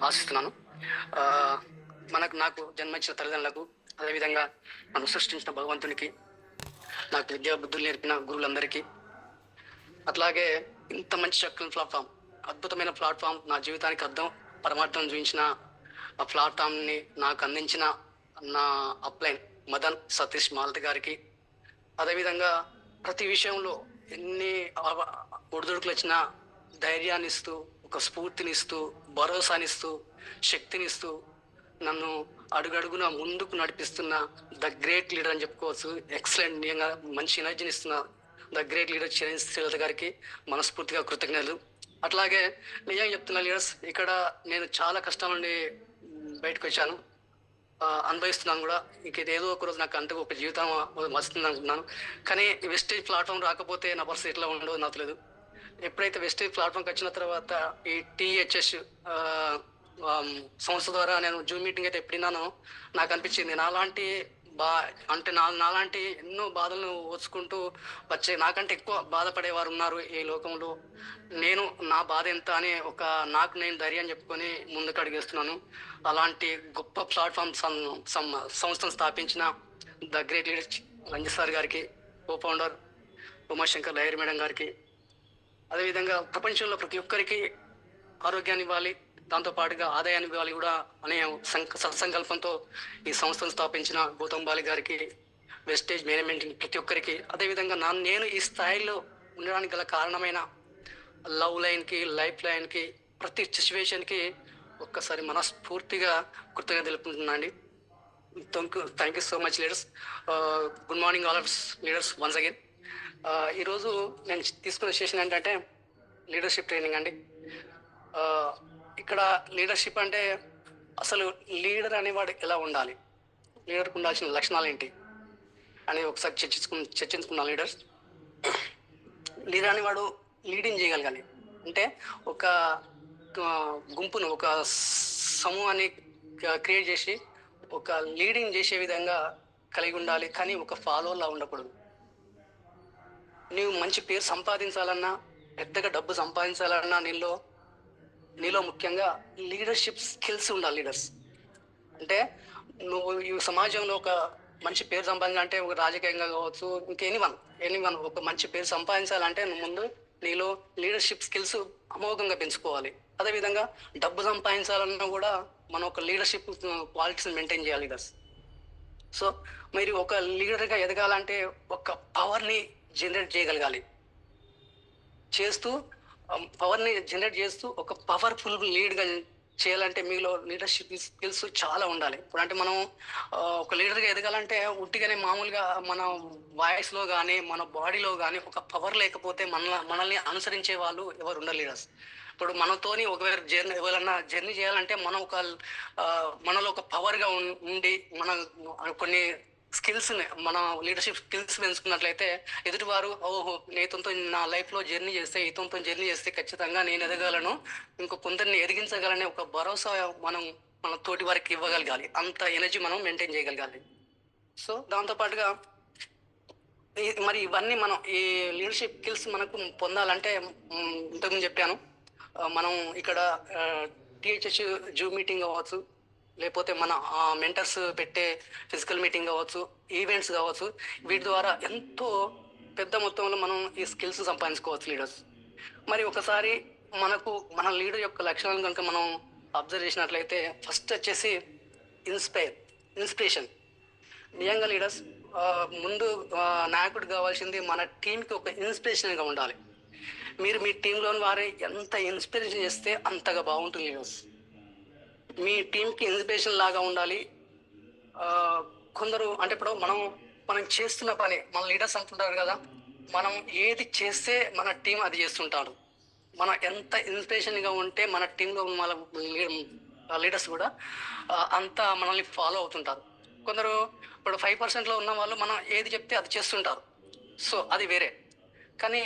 ఆశిస్తున్నాను. నాకు జన్మించిన తల్లిదండ్రులకు, అదేవిధంగా నన్ను సృష్టించిన భగవంతునికి, నాకు విద్యా బుద్ధులు నేర్పిన గురువులందరికీ, అట్లాగే ఇంత మంచి చక్కని ప్లాట్ఫామ్, అద్భుతమైన ప్లాట్ఫామ్, నా జీవితానికి అర్థం పరమార్థం చూపించిన ఆ ప్లాట్ఫామ్ని నాకు అందించిన నా అప్లైన్ మదన్ సతీష్ మాలతి గారికి, అదేవిధంగా ప్రతి విషయంలో ఎన్ని ఒడిదుడుకులు వచ్చినా ధైర్యాన్ని ఇస్తూ, ఒక స్ఫూర్తినిస్తూ, భరోసానిస్తూ, శక్తినిస్తూ, నన్ను అడుగడుగున ముందుకు నడిపిస్తున్న ద గ్రేట్ లీడర్ అని చెప్పుకోవచ్చు. ఎక్సలెంట్, నిజంగా మంచి ఎనర్జీని ఇస్తున్న the great leader Chiranjeevi Srilatha గారికి మనస్ఫూర్తిగా కృతజ్ఞతలు. అట్లాగే నిజంగా చెప్తున్న లీడర్స్, ఇక్కడ నేను చాలా కష్టాల నుండి బయటకు వచ్చాను, అనుభవిస్తున్నాను కూడా. ఇంక ఏదో ఒక రోజు నాకు అంతకు ఒక జీవితం వస్తుంది అనుకున్నాను. కానీ వెస్టేజ్ ప్లాట్ఫామ్ రాకపోతే నా పరిస్థితి ఎట్లా ఉండదో నాకు తెలియదు. ఎప్పుడైతే వెస్టేజ్ ప్లాట్ఫామ్కి వచ్చిన తర్వాత ఈ టీహెచ్ఎస్ సంస్థ ద్వారా నేను జూమ్ మీటింగ్ అయితే ఎప్పుడినానో నాకు అనిపించింది, నాలాంటి నాలాంటి ఎన్నో బాధలను ఓచుకుంటూ వచ్చే నాకంటే ఎక్కువ బాధపడేవారు ఉన్నారు ఈ లోకంలో. నేను నా బాధ ఎంత అని నాకు నేను ధైర్యం చెప్పుకొని ముందుకు అడిగేస్తున్నాను. అలాంటి గొప్ప ప్లాట్ఫామ్ సంస్థను స్థాపించిన the great leader Ranjith sir గారికి, co founder Umashankar Lahari madam గారికి, అదేవిధంగా ప్రపంచంలో ప్రతి ఒక్కరికి ఆరోగ్యాన్ని ఇవ్వాలి, దాంతోపాటుగా ఆదాయాన్ని ఇవ్వాలి కూడా అనే సత్సంకల్పంతో ఈ సంస్థను స్థాపించిన గౌతమ్ బాలి గారికి, వెస్టేజ్ మేనేజ్మెంట్ ప్రతి ఒక్కరికి, అదేవిధంగా నేను ఈ స్థాయిలో ఉండడానికి గల కారణమైన లవ్ లైన్కి, లైఫ్ లైన్కి, ప్రతి సిచ్యువేషన్కి ఒక్కసారి మనస్ఫూర్తిగా కృతజ్ఞత తెలుపుకుంటున్నాండి. Thank you so much leaders. Good morning all of leaders once again. ఈరోజు నేను తీసుకున్న సెషన్ ఏంటంటే లీడర్షిప్ ట్రైనింగ్ అండి. ఇక్కడ లీడర్షిప్ అంటే అసలు లీడర్ అనేవాడు ఎలా ఉండాలి, లీడర్కి ఉండాల్సిన లక్షణాలు ఏంటి అని ఒకసారి చర్చించుకున్నాను. లీడర్ అనేవాడు లీడింగ్ చేయగలగాలి. అంటే ఒక గుంపును, ఒక సమూహాన్ని క్రియేట్ చేసి ఒక లీడింగ్ చేసే విధంగా కలిగి ఉండాలి. కానీ ఒక ఫాలోవర్లా ఉండకూడదు. నీవు మంచి పేరు సంపాదించాలన్నా, పెద్దగా డబ్బు సంపాదించాలన్నా నీలో ముఖ్యంగా లీడర్షిప్ స్కిల్స్ ఉండాలి. లీడర్స్ అంటే నువ్వు ఈ సమాజంలో ఒక మంచి పేరు సంపాదించాలంటే, ఒక రాజకీయంగా కావచ్చు, ఎనీవన్ ఒక మంచి పేరు సంపాదించాలంటే నువ్వు ముందు నీలో లీడర్షిప్ స్కిల్స్ అమోఘంగా పెంచుకోవాలి. అదేవిధంగా డబ్బు సంపాదించాలన్నా కూడా మనం ఒక లీడర్షిప్ క్వాలిటీస్ని మెయింటైన్ చేయాలి లీడర్స్. సో మీరు ఒక లీడర్గా ఎదగాలంటే ఒక పవర్ని జనరేట్ చేయగలగాలి. పవర్ని జనరేట్ చేస్తూ ఒక పవర్ఫుల్ లీడ్గా చేయాలంటే మీలో లీడర్షిప్ స్కిల్స్ చాలా ఉండాలి. ఇప్పుడు అంటే మనం ఒక లీడర్గా ఎదగాలంటే ఉట్టిగానే మామూలుగా మన వాయిస్లో కానీ, మన బాడీలో కానీ ఒక పవర్ లేకపోతే మనల్ని అనుసరించే వాళ్ళు ఎవరు ఉండరు లీడర్స్. ఇప్పుడు మనతోని ఒకవేళ ఎవరైనా జర్నీ చేయాలంటే మనలో ఒక పవర్గా ఉండి కొన్ని స్కిల్స్ని, మన లీడర్షిప్ స్కిల్స్ పెంచుకున్నట్లయితే ఎదుటివారు ఇతనితో నా లైఫ్లో జర్నీ చేస్తే ఖచ్చితంగా నేను ఎదగలను, కొందరిని ఎదిగించగలనే ఒక భరోసా మన తోటి వారికి ఇవ్వగలగాలి. అంత ఎనర్జీ మనం మెయింటైన్ చేయగలగాలి. సో దాంతోపాటుగా మరి ఇవన్నీ మనం ఈ లీడర్షిప్ స్కిల్స్ మనకు పొందాలంటే ఇంతకుముందు చెప్పాను, మనం ఇక్కడ టీహెచ్ఎస్ జూమ్ మీటింగ్ అవ్వచ్చు, లేకపోతే మన మెంటర్స్ పెట్టే ఫిజికల్ మీటింగ్ కావచ్చు, ఈవెంట్స్ కావచ్చు, వీటి ద్వారా ఎంతో పెద్ద మొత్తంలో మనం ఈ స్కిల్స్ సంపాదించుకోవచ్చు లీడర్స్. మరి ఒకసారి మన లీడర్ యొక్క లక్షణాలను కనుక మనం అబ్జర్వ్ చేసినట్లయితే ఫస్ట్ వచ్చేసి ఇన్స్పిరేషన్. నిజంగా లీడర్స్ ముందు నాయకుడు కావాల్సింది మన టీంకి ఒక ఇన్స్పిరేషన్గా ఉండాలి. మీరు మీ టీంలోని వారి ఎంత ఇన్స్పిరేషన్ చేస్తే అంతగా బాగుంటుంది లీడర్స్. మీ టీంకి ఇన్స్పిరేషన్ లాగా ఉండాలి. కొందరు అంటే ఇప్పుడు మనం చేస్తున్న పని, మన లీడర్స్ అంటుంటారు కదా, మనం ఏది చేస్తే మన టీం అది చేస్తుంటారు. మనం ఎంత ఇన్స్పిరేషన్గా ఉంటే మన టీంలో మన లీడర్స్ కూడా అంత మనల్ని ఫాలో అవుతుంటారు. కొందరు ఇప్పుడు 5%లో ఉన్న వాళ్ళు మనం ఏది చెప్తే అది చేస్తుంటారు. సో అది వేరే. కానీ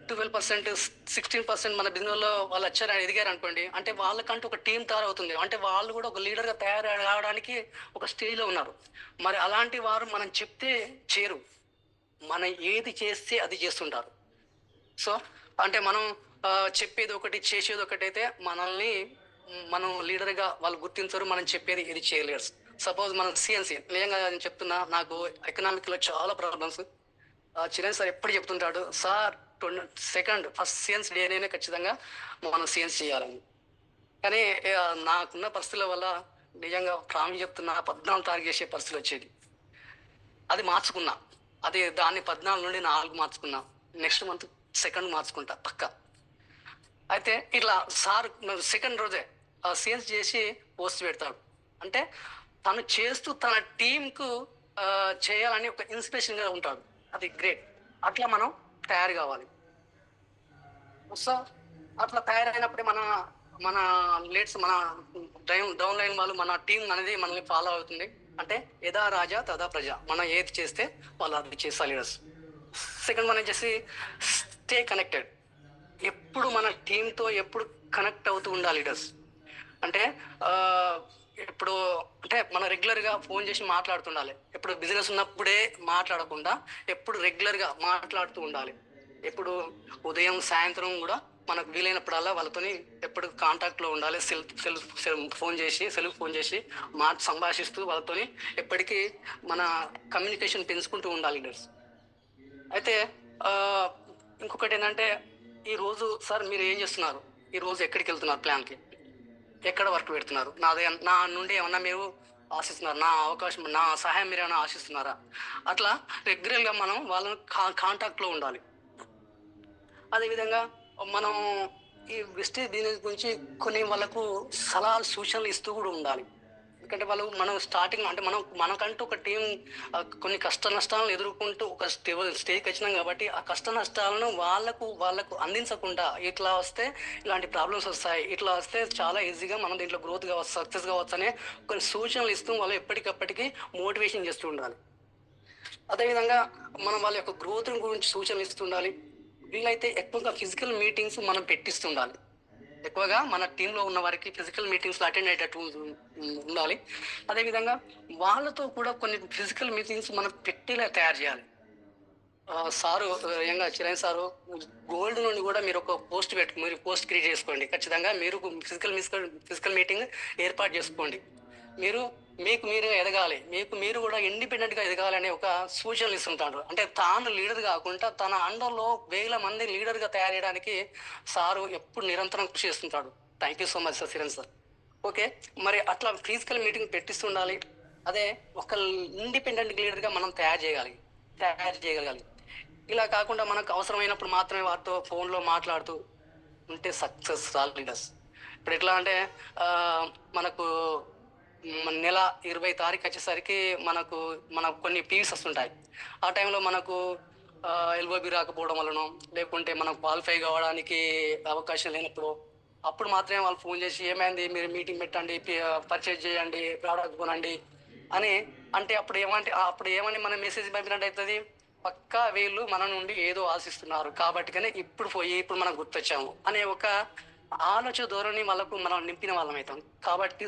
12%, 16% మన బిజినెస్లో వాళ్ళు ఎదిగారు అనుకోండి, అంటే వాళ్ళకంటూ ఒక టీం తయారవుతుంది. అంటే వాళ్ళు కూడా ఒక లీడర్గా తయారు కావడానికి ఒక స్టేజ్లో ఉన్నారు. మరి అలాంటి వారు మనం చెప్తే చేరు, మనం ఏది చేస్తే అది చేస్తుంటారు. సో అంటే మనం చెప్పేది ఒకటి, చేసేది ఒకటి అయితే మనల్ని మనం లీడర్‌గా వాళ్ళు గుర్తించరు. మనం చెప్పేది ఇది చేయలేరు. సపోజ్ మనం సీఎన్‌సీ నిజంగా నేను చెప్తున్నా నాకు ఎకనామిక్‌లో చాలా ప్రాబ్లమ్స్. చిరణ్ సార్ ఎప్పుడు చెప్తుంటాడు, "సార్ ఫస్ట్ సీఎన్స్ డేనే ఖచ్చితంగా మనం సీఎన్స్ చేయాలని." కానీ నాకున్న పరిస్థితుల వల్ల నిజంగా ప్రామిస్ చెప్తున్నా 14 తారీఖు చేసే పరిస్థితులొచ్చేది. అది మార్చుకున్నా. దాన్ని 14 నుండి 4 మార్చుకున్నా. నెక్స్ట్ మంత్ 2 మార్చుకుంటా పక్కా. అయితే ఇట్లా సార్ సెకండ్ రోజే సేల్స్ చేసి పోస్ట్ పెడతాడు. అంటే తను చేస్తూ తన టీమ్‌కు చేయాలని ఒక ఇన్స్పిరేషన్‌గా ఉంటాడు. అది గ్రేట్. అట్లా మనం తయారు కావాలి. సో, అట్లా తయారైనప్పుడే మన మన లీడ్స్ మన డౌన్ లైన్ వాళ్ళు మన టీమ్ అనేది మనల్ని ఫాలో అవుతుంది. అంటే యథా రాజా తథా ప్రజ. మనం ఏది చేస్తే వాళ్ళు అది చేస్తారు లీడర్స్. సెకండ్ వన్ వచ్చేసి స్టే కనెక్టెడ్. ఎప్పుడు మన టీంతో ఎప్పుడు కనెక్ట్ అవుతూ ఉండాలి లీడర్స్. అంటే ఇప్పుడు అంటే మనం రెగ్యులర్గా ఫోన్ చేసి మాట్లాడుతుండాలి. ఎప్పుడు బిజినెస్ ఉన్నప్పుడే మాట్లాడకుండా ఎప్పుడు రెగ్యులర్గా మాట్లాడుతూ ఉండాలి. ఎప్పుడు ఉదయం సాయంత్రం కూడా మనకు వీలైనప్పుడల్లా వాళ్ళతోని ఎప్పుడు కాంటాక్ట్లో ఉండాలి. సెల్ఫ్ ఫోన్ చేసి సంభాషిస్తూ వాళ్ళతోని ఎప్పటికీ మన కమ్యూనికేషన్ పెంచుకుంటూ ఉండాలి లీడర్స్. అయితే ఇంకొకటి ఏంటంటే ఈరోజు సార్ మీరు ఏం చేస్తున్నారు, ఈరోజు ఎక్కడికి వెళ్తున్నారు, ప్లాన్కి ఎక్కడ వర్క్ పెడుతున్నారు, నా నుండి ఏమన్నా మీరు ఆశిస్తున్నారు, నా సహాయం మీరు ఏమైనా ఆశిస్తున్నారా? అట్లా రెగ్యులర్గా మనం వాళ్ళని కాంటాక్ట్లో ఉండాలి. అదేవిధంగా మనం ఈ వెస్టేజ్ బిజినెస్ గురించి కొన్ని వాళ్ళకు సలహాలు సూచనలు ఇస్తూ కూడా ఉండాలి. ఎందుకంటే మనం స్టార్టింగ్ అంటే మనకంటూ ఒక టీం కొన్ని కష్ట నష్టాలను ఎదుర్కొంటూ ఒక స్టేజ్కి వచ్చినాం కాబట్టి ఆ కష్ట నష్టాలను వాళ్ళకు అందించకుండా ఇట్లా వస్తే ఇలాంటి ప్రాబ్లమ్స్ వస్తాయి, ఇట్లా వస్తే చాలా ఈజీగా మనం దీంట్లో గ్రోత్ కావచ్చు, సక్సెస్ కావచ్చు అనే కొన్ని సూచనలు ఇస్తూ వాళ్ళు ఎప్పటికప్పటికి మోటివేషన్ చేస్తూ ఉండాలి. అదేవిధంగా మనం వాళ్ళ యొక్క గ్రోత్ గురించి సూచనలు ఇస్తుండాలి. వీళ్ళైతే ఎక్కువగా ఫిజికల్ మీటింగ్స్ మనం పెట్టిస్తుండాలి. ఎక్కువగా మన టీంలో ఉన్న వారికి ఫిజికల్ మీటింగ్స్లో అటెండ్ అయ్యేటట్టు ఉండాలి. అదేవిధంగా వాళ్ళతో కూడా కొన్ని ఫిజికల్ మీటింగ్స్ మనం పెట్టేలా తయారు చేయాలి. సారు చిరణ్ సారు గోల్డ్ నుండి కూడా మీరు ఒక మీరు పోస్ట్ క్రియేట్ చేసుకోండి. ఖచ్చితంగా మీరు ఫిజికల్ మీటింగ్ ఏర్పాటు చేసుకోండి. మీరు ఎదగాలి, మీరు కూడా ఇండిపెండెంట్గా ఎదగాలనే ఒక సూచనలు ఇస్తుంటాడు. అంటే తాను లీడర్ కాకుండా తన అండర్లో 1000 మంది లీడర్గా తయారు చేయడానికి సారు ఎప్పుడు నిరంతరం కృషి చేస్తుంటాడు. Thank you so much sir Chiran sir. Okay, మరి అట్లా ఫిజికల్ మీటింగ్ పెట్టిస్తుండాలి. అదే ఒక ఇండిపెండెంట్ లీడర్గా మనం తయారు చేయగలగాలి. ఇలా కాకుండా మనకు అవసరమైనప్పుడు మాత్రమే వారితో ఫోన్లో మాట్లాడుతూ ఉంటే సక్సెస్ లీడర్స్. ఇప్పుడు ఎట్లా అంటే మనకు నెల 20 తారీఖు వచ్చేసరికి మనకు కొన్ని పీవీస్ వస్తుంటాయి. ఆ టైంలో మనకు ఎల్ఓబి రాకపోవడం వలన, లేకుంటే మనం క్వాలిఫై కావడానికి అవకాశం లేనప్పుడు అప్పుడు మాత్రమే వాళ్ళు ఫోన్ చేసి ఏమైంది, మీరు మీటింగ్ పెట్టండి, పర్చేజ్ చేయండి, ప్రోడక్ట్ కొనండి అని అంటే అప్పుడు ఏమని మనం మెసేజ్ పంపినట్టు అవుతుంది, పక్కా వీళ్ళు మన నుండి ఏదో ఆశిస్తున్నారు కాబట్టి ఇప్పుడు మనం గుర్తొచ్చాము అనే ఒక ఆలోచన ధోరణి మనం నింపిన వాళ్ళం అవుతాం. కాబట్టి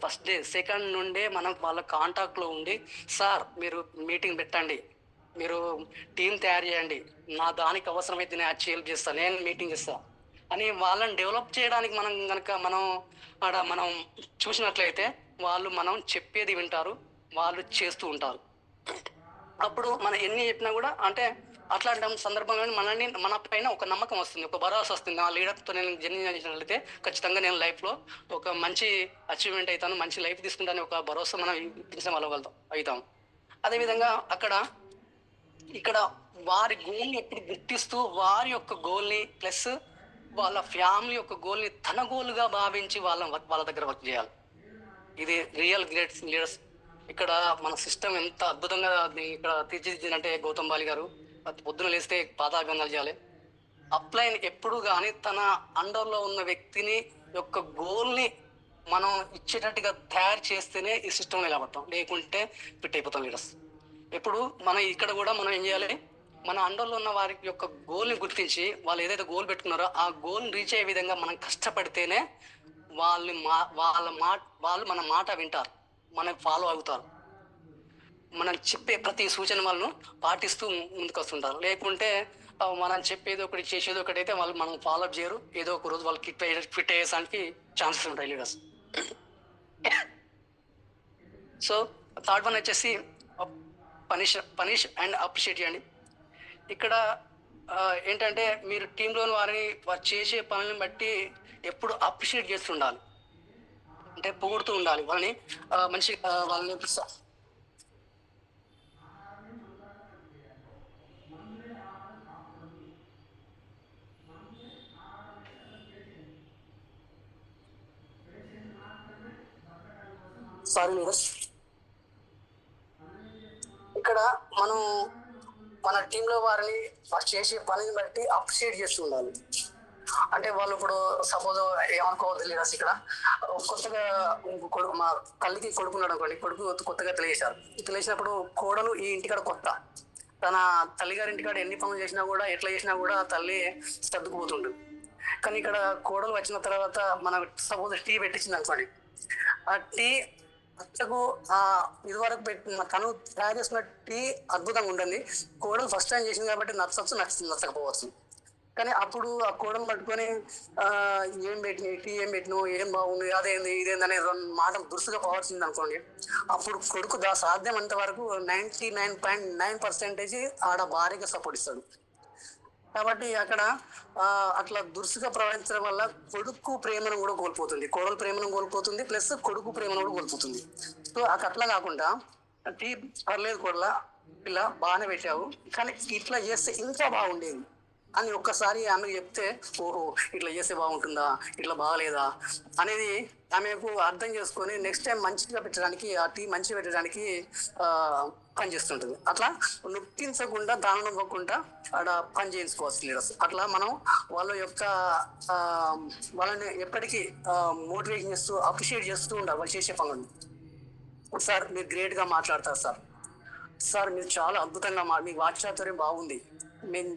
ఫస్ట్ డే సెకండ్ నుండే మనం వాళ్ళ కాంటాక్ట్లో ఉండి, సార్ మీరు మీటింగ్ పెట్టండి, మీరు టీం తయారు చేయండి, నా దానికి అవసరమైతే నేను హెల్ప్ చేస్తాను, నేను మీటింగ్ ఇస్తాను అని వాళ్ళని డెవలప్ చేయడానికి మనం చూసినట్లయితే మనం చెప్పేది వింటారు, వాళ్ళు చేస్తూ ఉంటారు. అప్పుడు మనం ఎన్ని చెప్పినా కూడా అంటే అట్లాంటి సందర్భంలో మన పైన ఒక నమ్మకం వస్తుంది, ఒక భరోసా వస్తుంది. ఆ లీడర్తో నేను జర్నీ చేసినట్లయితే ఖచ్చితంగా నేను లైఫ్లో ఒక మంచి అచీవ్మెంట్ అవుతాను, మంచి లైఫ్ తీసుకుంటాను ఒక భరోసా మనం ఇప్పించిన అవుతాం. అదేవిధంగా ఇక్కడ వారి గోల్ని ఎప్పుడు గుర్తిస్తూ వారి యొక్క గోల్ని ప్లస్ వాళ్ళ ఫ్యామిలీ యొక్క గోల్ని తన గోల్గా భావించి వాళ్ళ దగ్గర వర్క్ చేయాలి. ఇది రియల్ గ్రేట్ లీడర్స్. ఇక్కడ మన సిస్టమ్ ఎంత అద్భుతంగా ఇక్కడ తీర్చిదిద్దిందంటే గౌతమ్ బాలి గారు పొద్దున లేస్తే పాదాభివందనాలు చేయాలి. అప్లైన్ ఎప్పుడు కానీ తన అండర్లో ఉన్న వ్యక్తిని యొక్క గోల్ని మనం ఇచ్చేటట్టుగా తయారు చేస్తేనే ఈ సిస్టమ్ నిలబడతాం, లేకుంటే ఫిట్ అయిపోతాం లీడర్స్. ఇప్పుడు ఇక్కడ కూడా మనం ఏం చేయాలి, మన అండర్లో ఉన్న వారి యొక్క గోల్ని గుర్తించి వాళ్ళు ఏదైతే గోల్ పెట్టుకున్నారో ఆ గోల్ని రీచ్ అయ్యే విధంగా మనం కష్టపడితేనే వాళ్ళు మన మాట వింటారు, మనకు ఫాలో అవుతారు, మనం చెప్పే ప్రతి సూచన వాళ్ళను పాటిస్తూ ముందుకు వస్తుంటారు. లేకుంటే మనం చెప్పేది ఒకటి, చేసేది ఒకటైతే వాళ్ళు మనం ఫాలో అప్ చేయరు. ఏదో ఒక రోజు వాళ్ళు క్విట్ అయ్యేసానికి ఛాన్సెస్ ఉంటాయి లీడర్స్. సో థర్డ్ వన్ వచ్చేసి పనిష్ అండ్ అప్రిషియేట్ చేయండి. ఇక్కడ ఏంటంటే మీరు టీంలోని వారిని వారు చేసే పనులను బట్టి ఎప్పుడు అప్రిషియేట్ చేస్తుండాలి, అంటే పొగుడుతూ ఉండాలి వాళ్ళని. మంచిగా వాళ్ళని సారీ లీడర్స్. ఇక్కడ మనం మన టీంలో వారిని వాళ్ళు చేసే పనిని బట్టి అప్రిషియేట్ చేస్తూ ఉండాలి. అంటే వాళ్ళు ఇప్పుడు సపోజ్ ఏమనుకోవద్దు లీడర్స్, ఇక్కడ కొత్తగా కొడుకు మా తల్లికి కొడుకున్నాడు అనుకోండి, కొడుకు కొత్తగా తెలియజేశారు. తెలిసినప్పుడు కోడలు ఈ ఇంటికాడ కొత్త, తన తల్లిగారి ఇంటికాడ ఎన్ని పనులు చేసినా కూడా ఎట్లా చేసినా కూడా తల్లి సర్దుకుపోతుంటుంది. కానీ ఇక్కడ కోడలు వచ్చిన తర్వాత మన సపోజ్ టీ పెట్టించింది అనుకోండి, ఆ టీ అత్తకు ఇదివరకు పెట్టిన తను తయారు చేసిన టీ అద్భుతంగా ఉంటుంది. కోడలు ఫస్ట్ టైం చేసింది కాబట్టి నచ్చకపోవచ్చు. కానీ అప్పుడు ఆ కోడలు పట్టుకొని ఏం పెట్టినాయి, టీ ఏం పెట్టినావు, ఏం బాగుంది, అదేంది ఇదేంది అనే మాట దురుసుగా పోవాల్సింది అనుకోండి. అప్పుడు కొడుకు సాధ్యమంత వరకు 99.9% ఆడ భార్యగా సపోర్ట్ ఇస్తాడు. కాబట్టి అక్కడ అట్లా దురుసుగా ప్రవర్తించడం వల్ల కొడుకు ప్రేమను కూడా కోల్పోతుంది, కోడలు ప్రేమను కోల్పోతుంది, ప్లస్ కొడుకు ప్రేమను కూడా కోల్పోతుంది. సో అట్లా కాకుండా టీ పర్లేదు కోడల పిల్ల బాగానే పెట్టావు, కానీ ఇట్లా చేస్తే ఇంకా బాగుండేది అని ఒక్కసారి ఆమెకు చెప్తే, ఓహో ఇట్లా చేస్తే బాగుంటుందా, ఇట్లా బాగలేదా అనేది ఆమెకు అర్థం చేసుకొని నెక్స్ట్ టైం మంచిగా పెట్టడానికి, ఆ టీ మంచిగా పెట్టడానికి పనిచేస్తుంటుంది. అట్లా నొప్పించకుండా దానం ఇవ్వకుండా ఆడ పని చేయించుకోవచ్చు లీడర్స్. అట్లా మనం వాళ్ళ యొక్క వాళ్ళని ఎప్పటికీ మోటివేషన్ చేస్తూ అప్రిషియేట్ చేస్తూ ఉండాలి వాళ్ళు చేసే పనులను. సార్ మీరు గ్రేట్గా మాట్లాడతారు సార్, సార్ మీరు చాలా అద్భుతంగా మీ వాక్చాతుర్యం బాగుంది,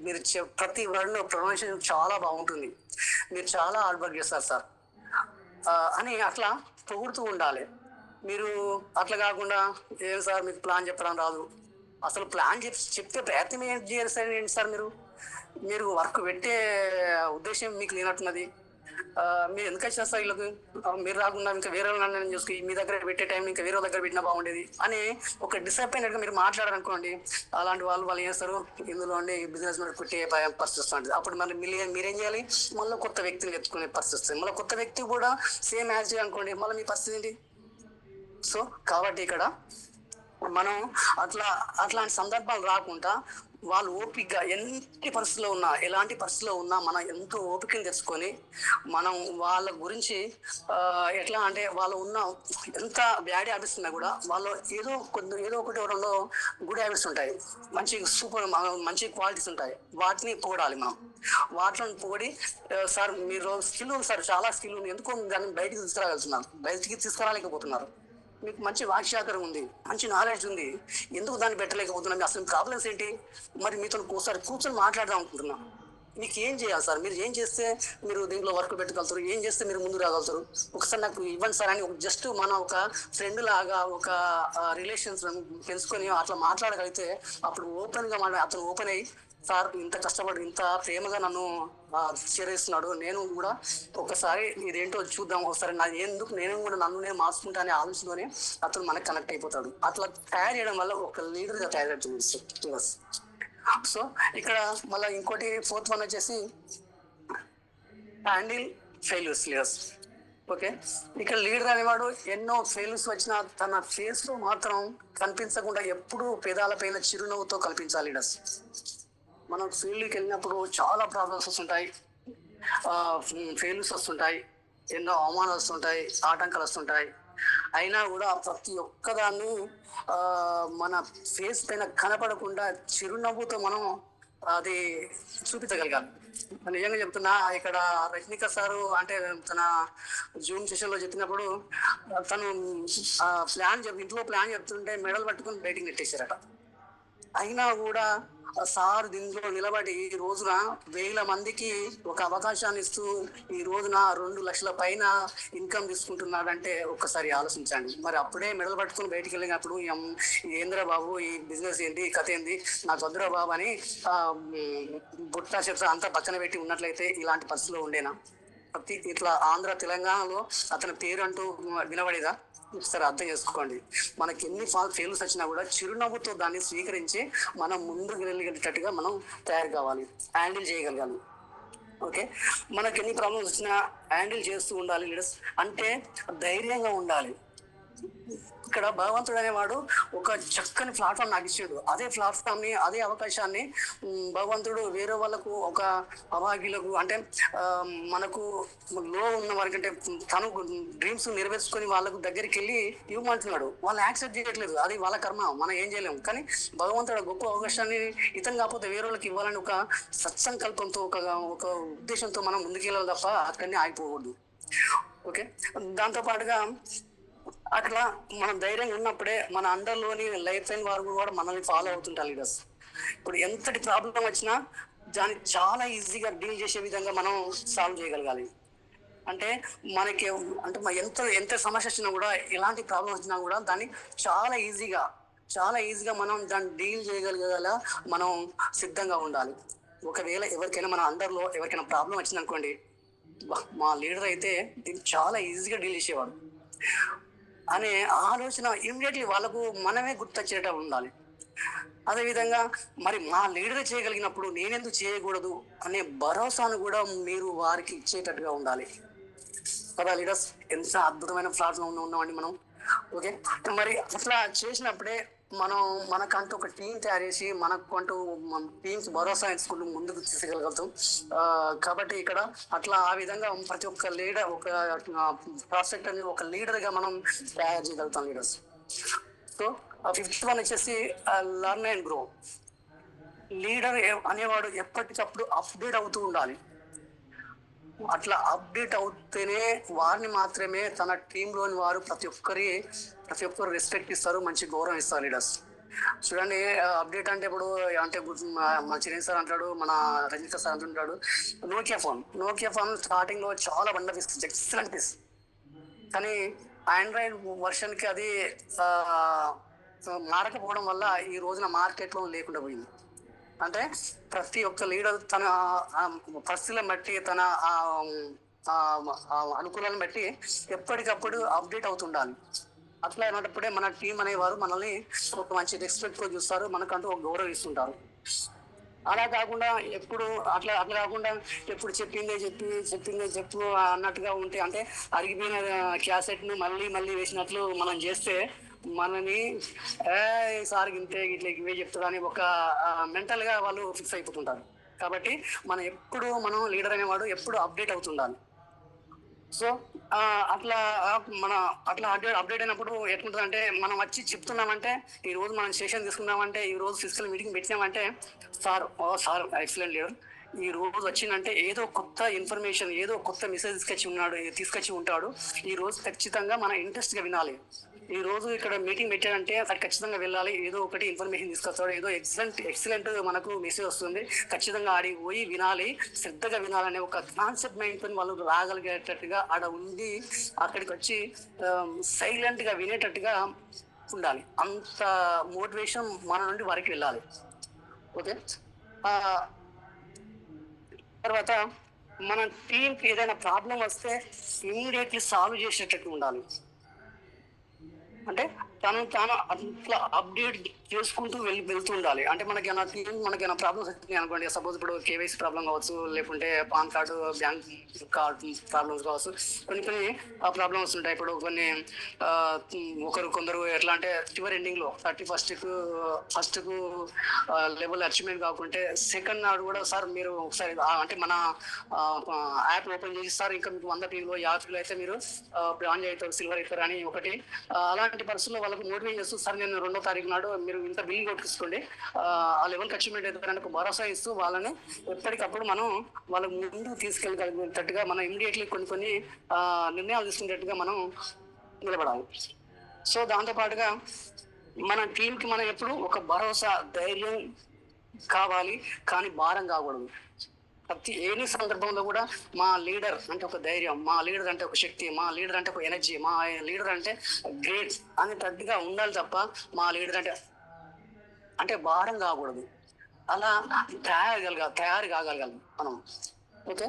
మీరు ప్రతి వర్డ్ ప్రొనౌన్సియేషన్ చాలా బాగుంటుంది, మీరు చాలా హార్డ్ వర్క్ చేస్తారు సార్ అని అట్లా పొగుడుతూ ఉండాలి. మీరు అట్లా కాకుండా ఏం సార్ మీకు ప్లాన్ చెప్పడం రాదు, అసలు ప్లాన్ చెప్తే ప్రయత్నం ఏం చేస్తారు ఏంటి సార్, మీరు వర్క్ పెట్టే ఉద్దేశం మీకు లేనట్టున్నది, మీరు ఎందుకు వచ్చినా సార్ వీళ్ళకి, మీరు రాకుండా ఇంకా వేరే వాళ్ళని చూసుకుని మీ దగ్గర పెట్టే టైం ఇంకా వేరే దగ్గర పెట్టినా బాగుండేది అని ఒక డిసప్పాయింటెడ్గా మీరు మాట్లాడారనుకోండి, అలాంటి వాళ్ళు ఏం చేస్తారు, ఇందులో ఉండి బిజినెస్ మీద పెట్టే పరిస్థితి వస్తుంది. అప్పుడు మరి మీరేం చేయాలి, మళ్ళీ కొత్త వ్యక్తిని ఎత్తుకునే పరిస్థితి వస్తుంది. మళ్ళీ కొత్త వ్యక్తి కూడా సేమ్ యాజ్ అనుకోండి, మళ్ళీ మీ పరిస్థితి ఏంటి? సో కాబట్టి ఇక్కడ మనం అట్లాంటి సందర్భాలు రాకుండా వాళ్ళు ఓపికగా ఎలాంటి పరిస్థితిలో ఉన్నా మనం ఎంతో ఓపికని తెచ్చుకొని మనం వాళ్ళ గురించి ఎట్లా అంటే వాళ్ళు ఉన్న ఎంత బ్యాడ్ హ్యాబిట్స్ ఉన్నా కూడా వాళ్ళు ఏదో ఒకటి రెండో గుడ్ హ్యాబిట్స్ ఉంటాయి, మంచి క్వాలిటీస్ ఉంటాయి, వాటిని పొగడాలి మనం. వాటిని పొగడి సార్ మీరు స్కిల్ ఉంది సార్, చాలా స్కిల్ ఉంది, ఎందుకో దాన్ని బయటికి తీసుకురాలేకపోతున్నారు, మీకు మంచి వాక్యాకరం ఉంది, మంచి నాలెడ్జ్ ఉంది, ఎందుకు దాన్ని పెట్టలేకపోతున్నాం, అసలు ప్రాబ్లమ్స్ ఏంటి, మరి మీతో ఒకసారి కూర్చొని మాట్లాడదాం అనుకుంటున్నా, మీకు ఏం చేయాలి సార్, మీరు ఏం చేస్తే మీరు దీంట్లో వర్క్ పెట్టగలుగుతారు, ఏం చేస్తే మీరు ముందు రాగలుగుతారు, ఒకసారి నాకు ఇవ్వండి సార్ అని జస్ట్ మన ఒక ఫ్రెండ్ లాగా ఒక రిలేషన్స్ పెంచుకొని అట్లా మాట్లాడగలిగితే అప్పుడు ఓపెన్గా అతను ఓపెన్ అయ్యి సార్ ఇంత కష్టపడి ఇంత ప్రేమగా నన్ను చేరేస్తున్నాడు, నేను కూడా ఒకసారి ఇదేంటో చూద్దాం, ఒకసారి నేను కూడా నన్ను మార్చుకుంటా అనే ఆలోచనలోనే అతను మనకు కనెక్ట్ అయిపోతాడు. అట్లా తయారు చేయడం వల్ల ఒక లీడర్గా తయారవుతుంది. సో ఇక్కడ మళ్ళీ ఇంకోటి ఫోర్త్ వన్ వచ్చేసి హ్యాండిల్ ఫెయిల్యూర్స్ లీడర్స్. ఓకే, ఇక్కడ లీడర్ అనేవాడు ఎన్నో ఫెయిల్యూర్స్ వచ్చినా తన ఫేస్లో మాత్రం కనిపించకుండా ఎప్పుడూ పెదాల పైన చిరునవ్వుతో కనిపించాలి లీడర్స్. మనం ఫీల్డ్కి వెళ్ళినప్పుడు చాలా ప్రాబ్లమ్స్ వస్తుంటాయి, ఫెయిల్యూర్స్ వస్తుంటాయి, ఎన్నో అవమానాలు వస్తుంటాయి, ఆటంకాలు వస్తుంటాయి, అయినా కూడా ప్రతి ఒక్కదాన్ని మన ఫేస్ పైన కనపడకుండా చిరునవ్వుతో మనం అది చూపించగలగాలి. నిజంగా చెప్తున్నా, ఇక్కడ రజనీకా సారు అంటే తన జూమ్ సెషన్లో చెప్పినప్పుడు తను ఇంట్లో ప్లాన్ చెప్తుంటే మెడల్ పట్టుకుని బయటికి నెట్టేశారట. అయినా కూడా సార్ దీంట్లో నిలబడి ఈ రోజున 1000 మందికి ఒక అవకాశాన్ని ఇస్తూ ఈ రోజున 2 లక్షల పైన ఇన్కమ్ తీసుకుంటున్నాడంటే ఒక్కసారి ఆలోచించండి. మరి అప్పుడే మెడలు పట్టుకుని బయటికి వెళ్ళినప్పుడు ఏంద్రా బాబు ఈ బిజినెస్ ఏంటి, ఈ కథ ఏంది, నాకు వద్దురా బాబు అని బుట్టా చెప్తా అంతా పక్కన పెట్టి ఉన్నట్లయితే ఇలాంటి పరిస్థితిలో ఉండేనా? ఇట్లా ఆంధ్ర తెలంగాణలో అతని పేరు అంటూ వినబడేదా? సరే అర్థం చేసుకోండి. మనకి ఎన్ని ఫెయిల్స్ వచ్చినా కూడా చిరునవ్వుతో దాన్ని స్వీకరించి మనం ముందుకు వెళ్ళగలిగేటట్టుగా మనం తయారు కావాలి, హ్యాండిల్ చేయగలగాలి. ఓకే, మనకి ఎన్ని ప్రాబ్లమ్స్ వచ్చినా హ్యాండిల్ చేస్తూ ఉండాలి లీడర్స్. అంటే ధైర్యంగా ఉండాలి. ఇక్కడ భగవంతుడు అనేవాడు ఒక చక్కని ప్లాట్ఫామ్ నాకు ఇచ్చాడు. అదే ప్లాట్ఫామ్ ని, అదే అవకాశాన్ని భగవంతుడు వేరే వాళ్ళకు, ఒక అభాగ్యులకు, అంటే మనకు లో ఉన్న వారికి, అంటే తను డ్రీమ్స్ నెరవేర్చుకొని వాళ్ళకు దగ్గరికి వెళ్ళి ఇవ్వమంటున్నాడు. వాళ్ళు యాక్సెప్ట్ చేయట్లేదు, అది వాళ్ళ కర్మ, మనం ఏం చేయలేము. కానీ భగవంతుడు గొప్ప అవకాశాన్ని ఇతను కాకపోతే వేరే వాళ్ళకి ఇవ్వాలని ఒక సత్సంకల్పంతో, ఒక ఉద్దేశంతో మనం ముందుకెళ్ళాలి తప్ప అక్కడనే ఆగిపోకూడదు. ఓకే, దాంతో పాటుగా అట్లా మనం ధైర్యంగా ఉన్నప్పుడే మన అండర్లోని లైఫ్ లైన్ వారు కూడా మనల్ని ఫాలో అవుతుంటారు లీడర్స్. ఇప్పుడు ఎంతటి ప్రాబ్లం వచ్చినా దాన్ని చాలా ఈజీగా డీల్ చేసే విధంగా మనం సాల్వ్ చేయగలగాలి. అంటే మనకి అంటే ఎంత సమస్య వచ్చినా కూడా, ఎలాంటి ప్రాబ్లం వచ్చినా కూడా దాన్ని చాలా ఈజీగా మనం దాన్ని డీల్ చేయగలగాల మనం సిద్ధంగా ఉండాలి. ఒకవేళ ఎవరికైనా మన అండర్లో ఎవరికైనా ప్రాబ్లం వచ్చిందనుకోండి, మా లీడర్ అయితే దీన్ని చాలా ఈజీగా డీల్ చేసేవాడు అనే ఆలోచన ఇమ్మీడియట్లీ వాళ్ళకు మనమే గుర్తొచ్చేట ఉండాలి. అదేవిధంగా మరి మా లీడర్ చేయగలిగినప్పుడు నేనెందుకు చేయకూడదు అనే భరోసాను కూడా మీరు వారికి ఇచ్చేటట్టుగా ఉండాలి కదా లీడర్స్. ఎంత అద్భుతమైన ప్లాట్ఫామ్ ఉన్నామండి మనం. ఓకే, మరి అట్లా చేసినప్పుడే మనం మనకంటూ ఒక టీం తయారు చేసి మనకంటూ టీమ్స్ భరోసా ఇచ్చుకుంటూ ముందుకు తీసుకెళ్ళగలుగుతాం. కాబట్టి ఇక్కడ అట్లా ఆ విధంగా ప్రతి ఒక్క లీడర్, ఒక ప్రాస్పెక్ట్ అనేది ఒక లీడర్గా మనం తయారు చేయగలుగుతాం లీడర్స్. సో 5th వన్ వచ్చేసి లర్న్ అండ్ గ్రో. లీడర్ అనేవాడు ఎప్పటికప్పుడు అప్డేట్ అవుతూ ఉండాలి. అట్లా అప్డేట్ అవుతేనే వారిని మాత్రమే తన టీంలోని వారు ప్రతి ఒక్కరు రెస్పెక్ట్ ఇస్తారు, మంచి గౌరవం ఇస్తారు లీడర్స్. చూడండి, అప్డేట్ అంటే ఇప్పుడు అంటే మన చిరంజీవి సార్ అంటాడు, మన రజనీకాంత్ సార్ అంటుంటాడు, నోకియా ఫోన్ స్టార్టింగ్ లో చాలా బండ పీస్, ఎక్సలెంట్ పీస్. కానీ ఆండ్రాయిడ్ వర్షన్కి అది మారకపోవడం వల్ల ఈ రోజున మార్కెట్లో లేకుండా పోయింది. అంటే ప్రతి ఒక్క లీడర్ తన పరిస్థితులను బట్టి, తన అనుకూలాలను బట్టి ఎప్పటికప్పుడు అప్డేట్ అవుతుండాలి. అట్లా అయినప్పుడే మన టీం అనేవారు మనల్ని ఒక మంచి రెస్పెక్ట్తో చూస్తారు, మనకంటూ ఒక గౌరవం ఇస్తుంటారు. అలా కాకుండా అట్లా కాకుండా ఎప్పుడు చెప్పిందే చెప్పు అన్నట్టుగా ఉంటే, అంటే అరిగిపోయిన క్యాసెట్ను మళ్ళీ వేసినట్లు మనం చేస్తే మనని సార్ ఇంతే ఇట్లా ఇవే చెప్తారు అని ఒక మెంటల్గా వాళ్ళు ఫిక్స్ అయిపోతుంటారు. కాబట్టి మనం లీడర్ అనేవాడు ఎప్పుడు అప్డేట్ అవుతుండాలి. సో అట్లా అప్డేట్ అయినప్పుడు ఎట్లుంటుంది అంటే, మనం వచ్చి చెప్తున్నామంటే, ఈ రోజు మనం సెషన్ తీసుకున్నామంటే, ఈ రోజు ఫిజికల్ మీటింగ్ పెట్టినామంటే, సార్ ఎక్సలెంట్ లీడర్ ఈ రోజు వచ్చిందంటే ఏదో కొత్త ఇన్ఫర్మేషన్, ఏదో కొత్త మెసేజ్ తీసుకొచ్చి ఉంటాడు. ఈ రోజు ఖచ్చితంగా మన ఇంట్రెస్ట్గా వినాలి. ఈ రోజు ఇక్కడ మీటింగ్ పెట్టాడంటే అక్కడ ఖచ్చితంగా వెళ్ళాలి, ఏదో ఒకటి ఇన్ఫర్మేషన్ తీసుకొస్తాడు, ఏదో ఎక్సలెంట్ మనకు మెసేజ్ వస్తుంది, ఖచ్చితంగా ఆడికి పోయి వినాలి, శ్రద్ధగా వినాలనే ఒక కాన్సెప్ట్ మైండ్తో వాళ్ళు రాగలిగేటట్టుగా ఆడ ఉండి అక్కడికి వచ్చి సైలెంట్గా వినేటట్టుగా ఉండాలి. అంత మోటివేషన్ మన నుండి వారికి వెళ్ళాలి. ఓకే, తర్వాత మన టీంకి ఏదైనా ప్రాబ్లం వస్తే ఇమ్మీడియట్లీ సాల్వ్ చేసేటట్టు ఉండాలి. అంటే తాను అట్లా అప్డేట్ చేసుకుంటూ వెళ్తుండాలి. అంటే మనకేమైనా ప్రాబ్లమ్స్ వచ్చినాయి అనుకోండి, సపోజ్ ఇప్పుడు కేవైసీ ప్రాబ్లం కావచ్చు, లేకుంటే pan card, bank card problems కావచ్చు, కొన్ని ప్రాబ్లమ్స్ ఉంటాయి. ఇప్పుడు కొందరు ఎట్లా అంటే చివరి ఎండింగ్లో 31st లెవెల్ అచీవ్మెంట్ కాకుంటే సెకండ్ నాడు కూడా, సార్ మీరు ఒకసారి అంటే మన యాప్ ఓపెన్ చేసి, సార్ ఇంకా మీకు 100 టీంలో 50 అయితే మీరు బ్రాంజ్ అవుతారు, సిల్వర్ అవుతారు అని ఒకటి. అలాంటి పరిస్థితుల్లో వాళ్ళకు మోటివేట్ చేస్తూ, సార్ నేను 2వ తారీఖు నాడు మీరు ఇంత బిల్లింగ్ కొట్టుకోండి, ఆ లెవెల్కి అచీవ్మెంట్ అవుతారని ఒక భరోసా ఇస్తూ వాళ్ళని ఎప్పటికప్పుడు మనం వాళ్ళకు ముందుకు తీసుకెళ్ళగలిగేటట్టుగా మనం ఇమ్మీడియట్లీ కొన్ని నిర్ణయాలు తీసుకునేటట్టుగా మనం నిలబడాలి. సో దాంతోపాటుగా మన టీంకి మనం ఎప్పుడు ఒక భరోసా, ధైర్యం కావాలి, కానీ భారం కాకూడదు. ప్రతి ఏని సందర్భంలో కూడా మా లీడర్ అంటే ఒక ధైర్యం, మా లీడర్ అంటే ఒక శక్తి, మా లీడర్ అంటే ఒక ఎనర్జీ, మా లీడర్ అంటే గ్రేట్ అనేటట్టుగా ఉండాలి తప్ప మా లీడర్ అంటే అంటే భారం కాకూడదు. అలా తయారు కాగలగాలి మనం. ఓకే.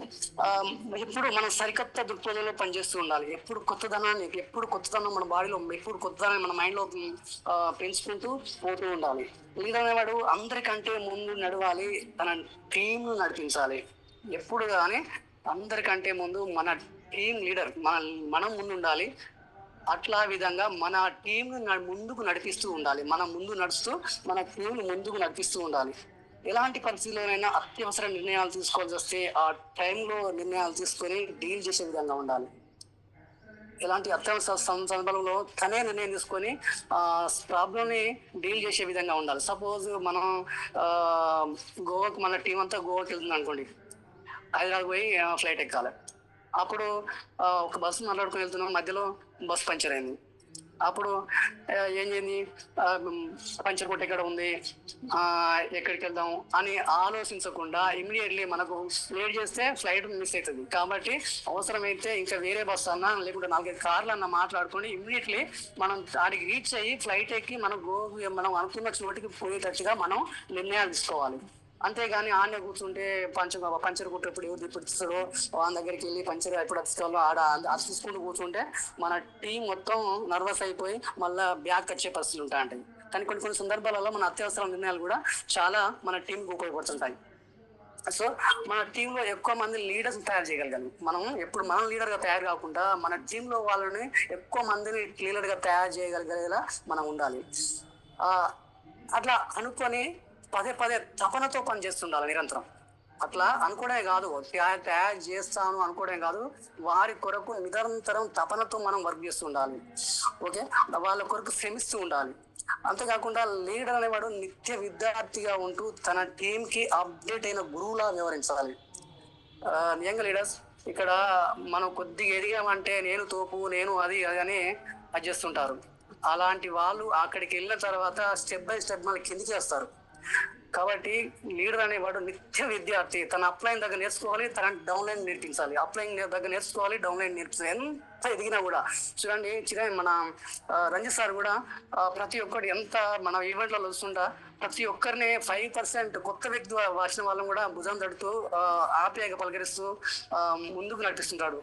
ఎప్పుడు మనం సరికొత్త దృక్పథంలో పనిచేస్తూ ఉండాలి. ఎప్పుడు కొత్తదనం మన బాడీలో, ఎప్పుడు కొత్తదనం మన మైండ్లో పెంచుకుంటూ పోతూ ఉండాలి. లీడర్ అనేవాడు అందరికంటే ముందు నడవాలి, తన టీంను నడిపించాలి. ఎప్పుడు కానీ అందరికంటే ముందు మన టీం లీడర్ మనం ముందు ఉండాలి. అట్లా విధంగా మన టీంను ముందుకు నడిపిస్తూ ఉండాలి. మనం ముందు నడుస్తూ మన టీంను ముందుకు నడిపిస్తూ ఉండాలి. ఎలాంటి పరిస్థితుల్లోనైనా అత్యవసర నిర్ణయాలు తీసుకోవాల్సి వస్తే ఆ టైంలో నిర్ణయాలు తీసుకొని డీల్ చేసే విధంగా ఉండాలి. ఎలాంటి అత్యవసర సందర్భంలో తనే నిర్ణయం తీసుకొని ప్రాబ్లంని డీల్ చేసే విధంగా ఉండాలి. సపోజ్ మనం గోవాకు, మన టీం అంతా గోవాకి వెళ్తుంది అనుకోండి, హైదరాబాద్ పోయి ఫ్లైట్ ఎక్కాలి. అప్పుడు ఒక బస్సు మాట్లాడుకుని వెళ్తున్నాం, మధ్యలో బస్ పంచర్ అయింది. అప్పుడు ఏం చేయండి, పంచర్ కొట్టు ఎక్కడ ఉంది, ఎక్కడికి వెళ్దాం అని ఆలోచించకుండా ఇమ్మీడియట్లీ మనకు లేట్ చేస్తే ఫ్లైట్ మిస్ అవుతుంది. కాబట్టి అవసరమైతే ఇంకా వేరే బస్సు అన్నా లేకుంటే 4-5 కార్లు అన్నా మాట్లాడుకొని ఇమ్మీడియట్లీ మనం ఆడికి రీచ్ అయ్యి ఫ్లైట్ ఎక్కి మనం అనుకున్న చోటికి పోయేటట్టుగా మనం నిర్ణయాలు తీసుకోవాలి. అంతేగాని ఆడనే కూర్చుంటే పంచర్ కొట్టేప్పుడు ఎవరు ఇస్తాడో వాళ్ళ దగ్గరికి వెళ్ళి పంచర్ ఎప్పుడు తీసుకోవాలో అది చూసుకుంటూ కూర్చుంటే మన టీం మొత్తం నర్వస్ అయిపోయి మళ్ళీ బ్యాక్ వచ్చే పరిస్థితులు ఉంటాయి. కానీ కొన్ని సందర్భాలలో మన అత్యవసర నిర్ణయాలు కూడా చాలా మన టీంకి ఉపయోగపడుతుంటాయి. సో మన టీంలో ఎక్కువ మంది లీడర్స్ తయారు చేయగలగాలి. మనం లీడర్గా తయారు కాకుండా మన టీంలో వాళ్ళని ఎక్కువ మందిని లీడర్గా తయారు చేయగలిగేలా మనం ఉండాలి. అట్లా అనుకొని పదే తపనతో పనిచేస్తుండాలి నిరంతరం. అట్లా అనుకోవడమే కాదు, తయారు చేస్తాను అనుకోవడమే కాదు, వారి కొరకు నిరంతరం తపనతో మనం వర్క్ చేస్తూ ఉండాలి. ఓకే, వాళ్ళ కొరకు శ్రమిస్తూ ఉండాలి. అంతేకాకుండా లీడర్ అనేవాడు నిత్య విద్యార్థిగా ఉంటూ తన టీంకి అప్డేట్ అయిన గురువులా వ్యవహరించాలి. యంగ్ లీడర్స్ ఇక్కడ మనం కొద్దిగా ఎదిగామంటే నేను తోపు, నేను అది అని చేస్తుంటారు. అలాంటి వాళ్ళు అక్కడికి వెళ్ళిన తర్వాత స్టెప్ బై స్టెప్ మళ్ళీ కిందికి వేస్తారు. కాబట్టి లీడర్ అనేవాడు నిత్య విద్యార్థి. తన అప్లైన్ దగ్గర నేర్చుకోవాలి, తన డౌన్ లైన్ నేర్పించాలి. అప్లైన్ దగ్గర నేర్చుకోవాలి, డౌన్ లైన్ నేర్పించాలి. ఎంత ఎదిగినా కూడా చూడండి, మన రంజిత్ సార్ కూడా ప్రతి ఒక్కటి ఎంత మన ఈవెంట్లలో వస్తుంటా ప్రతి ఒక్కరిని 5% కొత్త వ్యక్తి వచ్చిన వాళ్ళని కూడా భుజం తడుతూ ఆప్యాయంగా పలకరిస్తూ ముందుకు నడిపిస్తుంటాడు.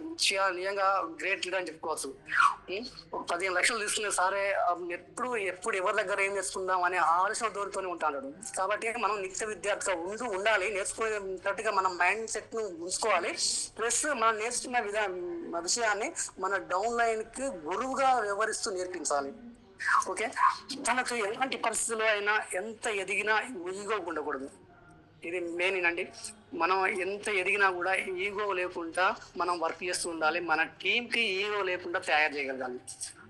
నిజంగా గ్రేట్ లీడర్ అని చెప్పుకోవచ్చు. 15 లక్షలు తీసుకునే సారే ఎప్పుడు ఎవరి దగ్గర ఏం నేర్చుకుందాం అనే ఆలోచన దూరుతూనే ఉంటాడు. కాబట్టి మనం నిత్య విద్యార్థిగా ఉండాలి. నేర్చుకునేటట్టుగా మన మైండ్ సెట్ ను ఉంచుకోవాలి. ప్లస్ మనం నేర్చుకున్న విషయాన్ని మన డౌన్ లైన్ కి గురువుగా వ్యవహరిస్తూ నేర్పించాలి. ఓకే, తనకు ఎలాంటి పరిస్థితుల్లో అయినా ఎంత ఎదిగినా ఈగో ఉండకూడదు. ఇది మెయిన్ అండి. మనం ఎంత ఎదిగినా కూడా ఈగో లేకుండా మనం వర్క్ చేస్తూ ఉండాలి. మన టీంకి ఈగో లేకుండా తయారు చేయగలగాలి.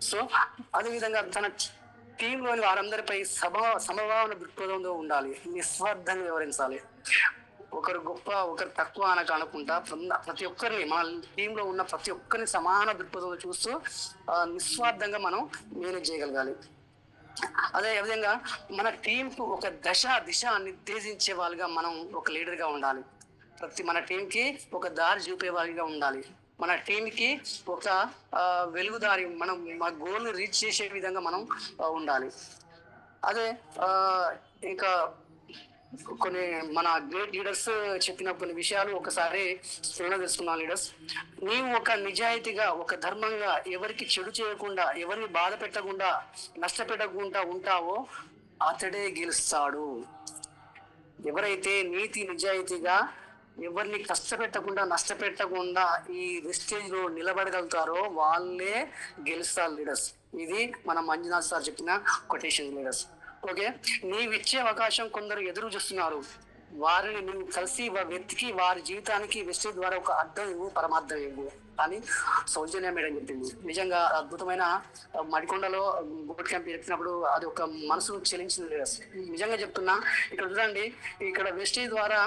సో అదేవిధంగా తన టీంలోని వారందరిపై సమభావన దృక్పథంతో ఉండాలి. నిస్వార్థంగా వివరించాలి. ఒకరు గొప్ప, ఒకరు తక్కువ అనుకుంటా ప్రతి ఒక్కరిని, మన టీంలో ఉన్న ప్రతి ఒక్కరిని సమాన దృక్పథంలో చూస్తూ నిస్వార్థంగా మనం మేనేజ్ చేయగలగాలి. అదే విధంగా మన టీంకు ఒక దిశ నిర్దేశించే వాళ్ళుగా మనం ఒక లీడర్గా ఉండాలి. మన టీంకి ఒక దారి చూపే వాళ్ళగా ఉండాలి. మన టీంకి ఒక వెలుగుదారి, మనం మా గోల్ని రీచ్ చేసే విధంగా మనం ఉండాలి. అదే ఇంకా కొన్ని మన గ్రేట్ లీడర్స్ చెప్పిన కొన్ని విషయాలు ఒకసారి స్ఫురణ చేసుకున్నాం. లీడర్స్, నీవు ఒక నిజాయితీగా, ఒక ధర్మంగా, ఎవరికి చెడు చేయకుండా, ఎవరిని బాధ పెట్టకుండా, నష్టపెట్టకుండా ఉంటావో అతడే గెలుస్తాడు. ఎవరైతే నీతి నిజాయితీగా ఎవరిని కష్టపెట్టకుండా, నష్టపెట్టకుండా ఈ వెస్టేజ్ లో నిలబడగలుగుతారో వాళ్ళే గెలుస్తారు లీడర్స్. ఇది మన మంజునాథ్ సార్ చెప్పిన కొటేషన్ లీడర్స్. ఓకే, నీవిచ్చే అవకాశం కొందరు ఎదురు చూస్తున్నారు. వారిని నువ్వు కలిసి వెతికి వారి జీవితానికి వెస్టేజ్ ద్వారా ఒక అర్థం ఇవ్వు, పరమార్థం ఇవ్వు అని సౌజన్య మేడం చెప్పింది. నిజంగా అద్భుతమైన మడికొండలో బోట్ క్యాంప్ చెప్పినప్పుడు అది ఒక మనసు చెలించింది. నిజంగా చెప్తున్నా, ఇక్కడ చూడండి, ఇక్కడ వెస్టేజ్ ద్వారా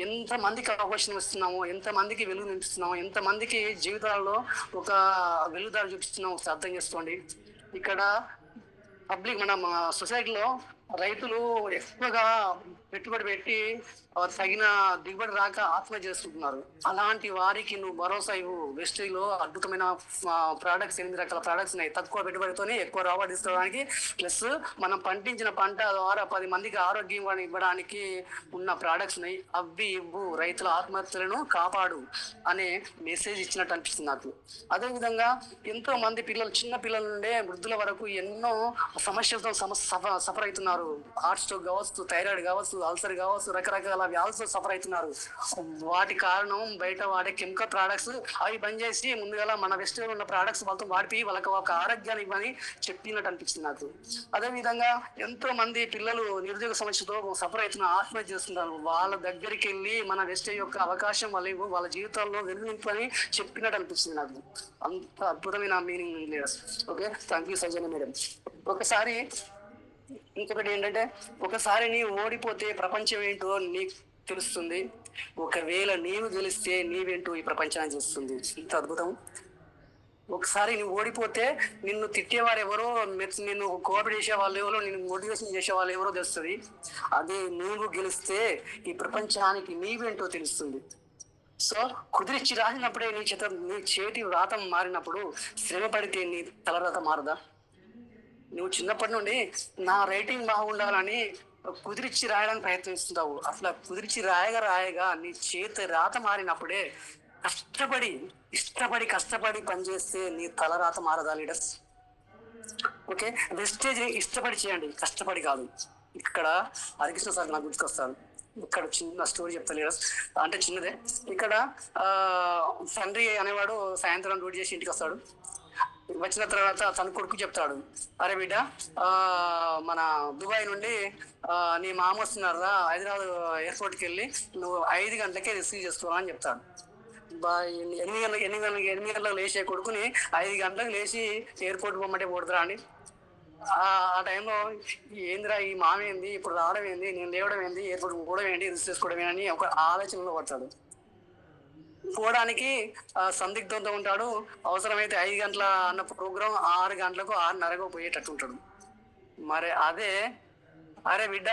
ఎంత మందికి అవకాశం ఇస్తున్నాము, ఎంత మందికి వెలుగు నింపిస్తున్నాము, ఎంత మందికి జీవితాలలో ఒక వెలుగుదారు చూపిస్తున్నాము అర్థం చేసుకోండి. ఇక్కడ పబ్లిక్ మన సొసైటీలో రైతులు ఎక్కువగా పెట్టుబడి పెట్టి తగిన దిగుబడి రాక ఆత్మహత్య చేసుకుంటున్నారు. అలాంటి వారికి నువ్వు భరోసా ఇవ్వు. వెస్టీలో అద్భుతమైన ప్రోడక్ట్స్, 8 రకాల ప్రోడక్ట్స్ ఉన్నాయి. తక్కువ పెట్టుబడితోనే ఎక్కువ రాబడి తీసుకోవడానికి, ప్లస్ మనం పండించిన పంట ద్వారా 10 మందికి ఆరోగ్యం ఇవ్వడానికి ఉన్న ప్రోడక్ట్స్ ఉన్నాయి. అవి ఇవ్వు, రైతుల ఆత్మహత్యలను కాపాడు అనే మెసేజ్ ఇచ్చినట్టు అనిపిస్తుంది నాకు. అదేవిధంగా ఎంతో మంది పిల్లలు, చిన్న పిల్లల నుండే వృద్ధుల వరకు ఎన్నో సమస్యలతో సఫర్ అవుతున్నారు. హార్ట్ స్ట్రోక్ కావచ్చు, థైరాయిడ్ కావచ్చు, అల్సర్ కావచ్చు, రకరకాల వ్యాధులతో సఫర్ అవుతున్నారు. వాటి కారణం బయట వాడే కెమికల్ ప్రోడక్ట్స్. అవి బంద్ చేసి ముందుగా మన వెస్ట్లో ఉన్న ప్రోడక్ట్స్ వాళ్ళతో వాడిపి వాళ్ళకి ఒక ఆరోగ్యాన్ని ఇవ్వని చెప్పినట్టు అనిపిస్తుంది నాకు. అదేవిధంగా ఎంతో మంది పిల్లలు నిరుద్యోగ సమస్యతో సఫర్ అవుతున్న ఆత్మహత్య చేస్తున్నారు. వాళ్ళ దగ్గరికి వెళ్ళి మన వెస్ట్ యొక్క అవకాశం వాళ్ళ జీవితాల్లో వెలుగునింపని చెప్పినట్టు అనిపిస్తుంది నాకు. అంత అద్భుతమైన meaning leaders. Okay, thank you Soujanya madam. ఒకసారి ఇంకొకటి ఏంటంటే, ఒకసారి నీవు ఓడిపోతే ప్రపంచం ఏంటో నీకు తెలుస్తుంది. ఒకవేళ నీవు గెలిస్తే నీవేంటో ఈ ప్రపంచాన్ని చూస్తుంది. ఇంత అద్భుతం. ఒకసారి నువ్వు ఓడిపోతే నిన్ను తిట్టేవారు ఎవరో, నిన్ను కోఆపరేట్ చేసే వాళ్ళు ఎవరో, నిన్ను మోటివేషన్ చేసే వాళ్ళు ఎవరో తెలుస్తుంది. అదే నీవు గెలిస్తే ఈ ప్రపంచానికి నీవేంటో తెలుస్తుంది. సో కుదిరిచ్చి రాసినప్పుడే నీ చేతి వ్రాతం మారినప్పుడు శ్రమ పడితే నీ తలరాత మారదా? నువ్వు చిన్నప్పటి నుండి నా రైటింగ్ బాగుండాలని కుదిరిచ్చి రాయడానికి ప్రయత్నిస్తుంటావు. అట్లా కుదిరిచ్చి రాయగా నీ చేతి రాత మారినప్పుడే కష్టపడి పనిచేస్తే నీ తలరాత మారదా లీడర్స్? ఓకే, వెస్టేజ్ ఇష్టపడి చేయండి, కష్టపడి కాదు. ఇక్కడ హరికృష్ణ సార్ నాకు గుర్తుకొస్తాడు. ఇక్కడ చిన్న స్టోరీ చెప్తా లీడర్స్, అంటే చిన్నదే. ఇక్కడ తండ్రి అనేవాడు సాయంత్రం డ్యూటీ చేసి ఇంటికి వస్తాడు. వచ్చిన తర్వాత తన కొడుకు చెప్తాడు, అరే బిడ్డ, మన దుబాయ్ నుండి నీ మామ వస్తున్నారా, హైదరాబాద్ ఎయిర్పోర్ట్కి వెళ్ళి నువ్వు 5 గంటలకే రిసీవ్ చేసుకోవాలని చెప్తాడు. 8 గంటలకు లేచే కొడుకుని 5 గంటలకు లేచి ఎయిర్పోర్ట్ పొమ్మంటే పోడుతురా అండి. ఆ టైంలో ఏందిరా ఈ మామ ఏంది, ఇప్పుడు రావడం ఏంది, నేను లేవడం ఏంది, ఎయిర్పోర్ట్ పోవడం ఏంటి, రిసీవ్ చేసుకోవడం ఏంటి ఒక ఆలోచనలో పడతాడు. పోవడానికి సందిగ్ధంతో ఉంటాడు. అవసరమైతే 5 గంటల అన్న ప్రోగ్రాం 6 గంటలకు 6:30కు పోయేటట్టు ఉంటాడు. మరి అరే బిడ్డ,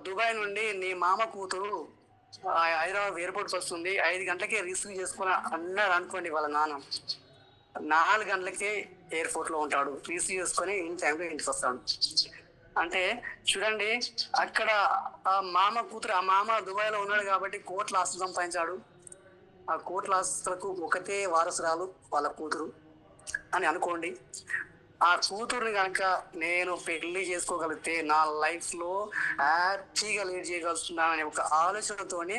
దుబాయ్ నుండి నీ మామ కూతురు హైదరాబాద్ ఎయిర్పోర్ట్కి వస్తుంది, 5 గంటలకే రిసీవ్ చేసుకుని అన్నారు అనుకోండి. వాళ్ళ నాన్న 4 గంటలకే ఎయిర్పోర్ట్లో ఉంటాడు, రిసీవ్ చేసుకొని టైంలో ఇంటికి వస్తాడు. అంటే చూడండి, అక్కడ ఆ మామ దుబాయ్లో ఉన్నాడు కాబట్టి కోట్ల ఆస్తులు సంపాదించాడు. ఆ కోట్ల ఆస్తులకు ఒకటే వారసురాలు వాళ్ళ కూతురు అని అనుకోండి. ఆ కూతురుని కనుక నేను పెళ్లి చేసుకోగలిగితే నా లైఫ్లో హ్యాపీగా లీడ్ చేయగలుగుతున్నానని ఒక ఆలోచనతోని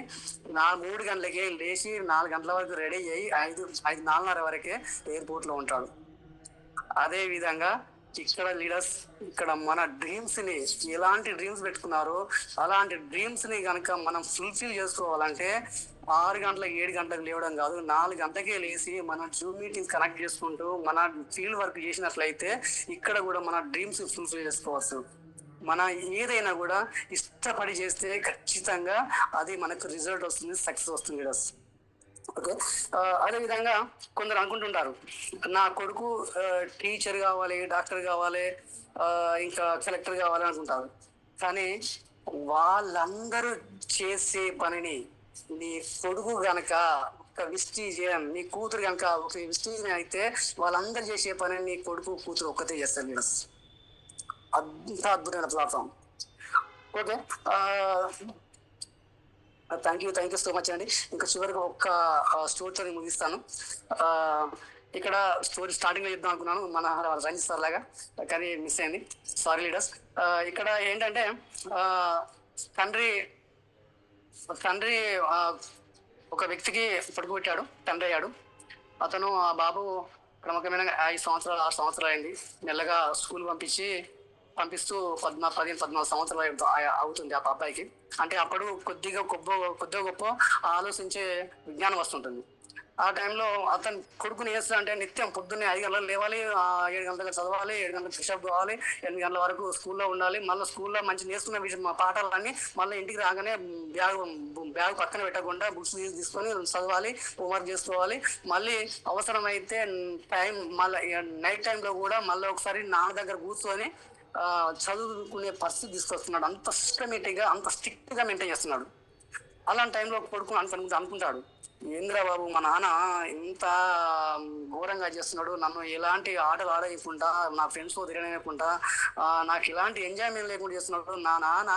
3 గంటలకే లేచి 4 గంటల వరకు రెడీ అయ్యి 4:30 వరకే ఎయిర్పోర్ట్లో ఉంటాడు. అదే విధంగా ఇక్కడ లీడర్స్, ఇక్కడ మన డ్రీమ్స్ని ఎలాంటి డ్రీమ్స్ పెట్టుకున్నారో అలాంటి డ్రీమ్స్ని కనుక మనం ఫుల్ఫిల్ చేసుకోవాలంటే 6 గంటలకు 7 గంటలకు లేవడం కాదు, 4 గంటలకే లేచి మన జూమ్ మీటింగ్స్ కనెక్ట్ చేసుకుంటూ మన ఫీల్డ్ వర్క్ చేసినట్లయితే ఇక్కడ కూడా మన డ్రీమ్స్ ఫుల్ఫిల్ చేసుకోవచ్చు. మన ఏదైనా కూడా ఇష్టపడి చేస్తే ఖచ్చితంగా అది మనకు రిజల్ట్ వస్తుంది, సక్సెస్ వస్తుంది లీడర్స్. ఓకే, అదేవిధంగా కొందరు అనుకుంటుంటారు, నా కొడుకు టీచర్ కావాలి, డాక్టర్ కావాలి, ఇంకా కలెక్టర్ కావాలి అనుకుంటారు. కానీ వాళ్ళందరూ చేసే పనిని నీ కొడుకు గనక ఒక విస్టీజియన్, నీ కూతురు కనుక ఒక విస్టీజియన్ అయితే వాళ్ళందరూ చేసే పనిని నీ కొడుకు కూతురు ఒక్కతే చేస్తారు లీడర్స్. అంత అద్భుతమైన platform. Okay, thank you so much అండి. ఇంకా చివరికి ఒక్క స్టోరీతో ముగిస్తాను. ఇక్కడ స్టోరీ స్టార్టింగ్లో చెప్దాం అనుకున్నాను మన రంజిత్ సార్ లాగా, కానీ మిస్ అయింది, సారీ లీడర్స్. ఇక్కడ ఏంటంటే తండ్రి ఒక వ్యక్తికి కొడుకు పెట్టాడు, తండ్రి అయ్యాడు. అతను ఆ బాబు క్రమక్రమేణా 5 సంవత్సరాలు 6 సంవత్సరాలు అయింది. మెల్లగా స్కూల్ పంపిస్తూ 14 సంవత్సరాలు అవుతుంది ఆ అబ్బాయికి. అంటే అప్పుడు కొద్దిగా గొప్ప ఆలోచించే విజ్ఞానం వస్తుంటుంది. ఆ టైంలో అతను కొడుకుని చేస్తా అంటే నిత్యం పొద్దున్నే 5 గంటలకు లేవాలి, 7 గంటలకు చదవాలి, 7 గంటలకు ఫ్రెషప్ కావాలి, 8 గంటల వరకు స్కూల్లో ఉండాలి. మళ్ళీ స్కూల్లో మంచి నేర్చుకున్న విషయం మా పాఠాలన్నీ మళ్ళీ ఇంటికి రాగానే బ్యాగ్ బ్యాగ్ పక్కన పెట్టకుండా బుక్స్ తీసుకొని చదవాలి, హోంవర్క్ చేసుకోవాలి. మళ్ళీ అవసరమైతే టైం మళ్ళీ నైట్ టైంలో కూడా మళ్ళీ ఒకసారి నాన్న దగ్గర కూర్చొని చదువుకునే పరిస్థితి తీసుకొస్తున్నాడు. అంత సిస్టమేటిక్గా అంత స్ట్రిక్ట్గా మెయింటైన్ చేస్తున్నాడు. అలాంటి టైంలో కొడుకుని అనుకుంటాడు, ఏంద్రా బాబు మా నాన్న ఇంత ఘోరంగా చేస్తున్నాడు, నన్ను ఎలాంటి ఆటలు ఆడేయకుండా, నా ఫ్రెండ్స్తో తిరగలేకుండా, నాకు ఎలాంటి ఎంజాయ్మెంట్ లేకుండా చేస్తున్నాడు, నా నాన్న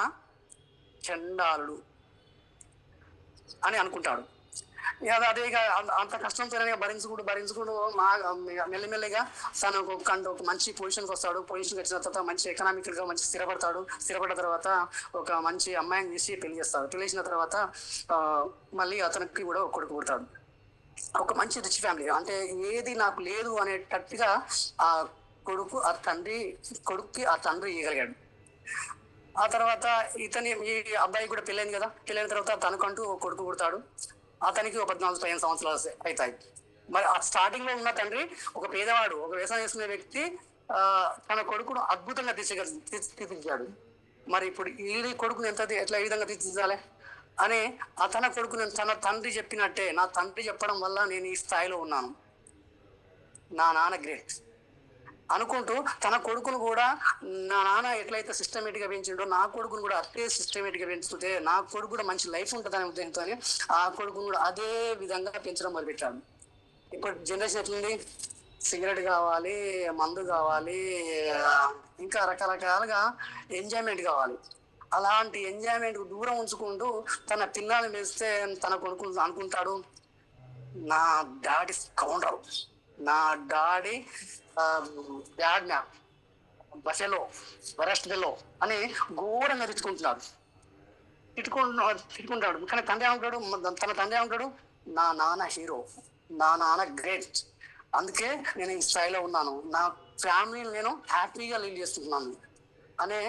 చండాలుడు అని అనుకుంటాడు. అదే ఇక అంత కష్టంతో భరించుకుంటూ మెల్లిమెల్లిగా తను ఒక మంచి పొజిషన్కి వస్తాడు. పొజిషన్కి వచ్చిన తర్వాత మంచి ఎకనామికల్గా మంచి స్థిరపడ్డ తర్వాత ఒక మంచి అమ్మాయిని తీసి పెళ్లి చేస్తాడు. పెళ్లి చేసిన తర్వాత మళ్ళీ అతనికి కూడా ఒక కొడుకు పుడతాడు. ఒక మంచి రిచ్ ఫ్యామిలీ, అంటే ఏది నాకు లేదు అనేటట్టుగా ఆ కొడుక్కి ఆ తండ్రి ఇవ్వగలిగాడు. ఆ తర్వాత ఈ అబ్బాయి కూడా పెళ్ళైంది కదా. పెళ్ళైన తర్వాత తనకంటూ ఒక కొడుకు పుడతాడు. అతనికి ఒక 14-15 సంవత్సరాలు అవుతాయి. మరి ఆ స్టార్టింగ్ లో ఉన్న తండ్రి ఒక పేదవాడు, ఒక వ్యవసాయం చేసుకునే వ్యక్తి తన కొడుకును అద్భుతంగా తీర్చిదిద్దాడు. మరి ఇప్పుడు ఈ కొడుకుని ఎట్లా ఏ విధంగా తీర్చిదిద్దాలి అని తన కొడుకుని తన తండ్రి చెప్పినట్టే, నా తండ్రి చెప్పడం వల్ల నేను ఈ స్థాయిలో ఉన్నాను, నా నాన్న గ్రేట్ అనుకుంటూ తన కొడుకును కూడా నా నాన్న ఎట్లయితే సిస్టమేటిక్గా పెంచిండో నా కొడుకును కూడా అదే సిస్టమేటిక్గా పెంచుతుంటే నా కొడుకు కూడా మంచి లైఫ్ ఉంటుందనే ఉద్దేశంతో ఆ కొడుకును కూడా అదే విధంగా పెంచడం మొదలుపెట్టాడు. ఇప్పుడు జనరేషన్ ఎట్లుంది, సిగరెట్ కావాలి, మందు కావాలి, ఇంకా రకరకాలుగా ఎంజాయ్మెంట్ కావాలి. అలాంటి ఎంజాయ్మెంట్ దూరం ఉంచుకుంటూ తన పిల్లల్ని పెంచితే తన కొడుకు అనుకుంటాడు, నా డాడీ కౌంటర్, నా daddy bad man, worst fellow అని ఘోరంగా తిట్టుకుంటాడు. కానీ తన తండ్రి ఏమంటాడు, నా నాన్న హీరో, నా నాన్న గ్రేట్, అందుకే నేను ఈ స్థాయిలో ఉన్నాను, నా ఫ్యామిలీని నేను హ్యాపీగా లీడ్ చేస్తున్నాను అనే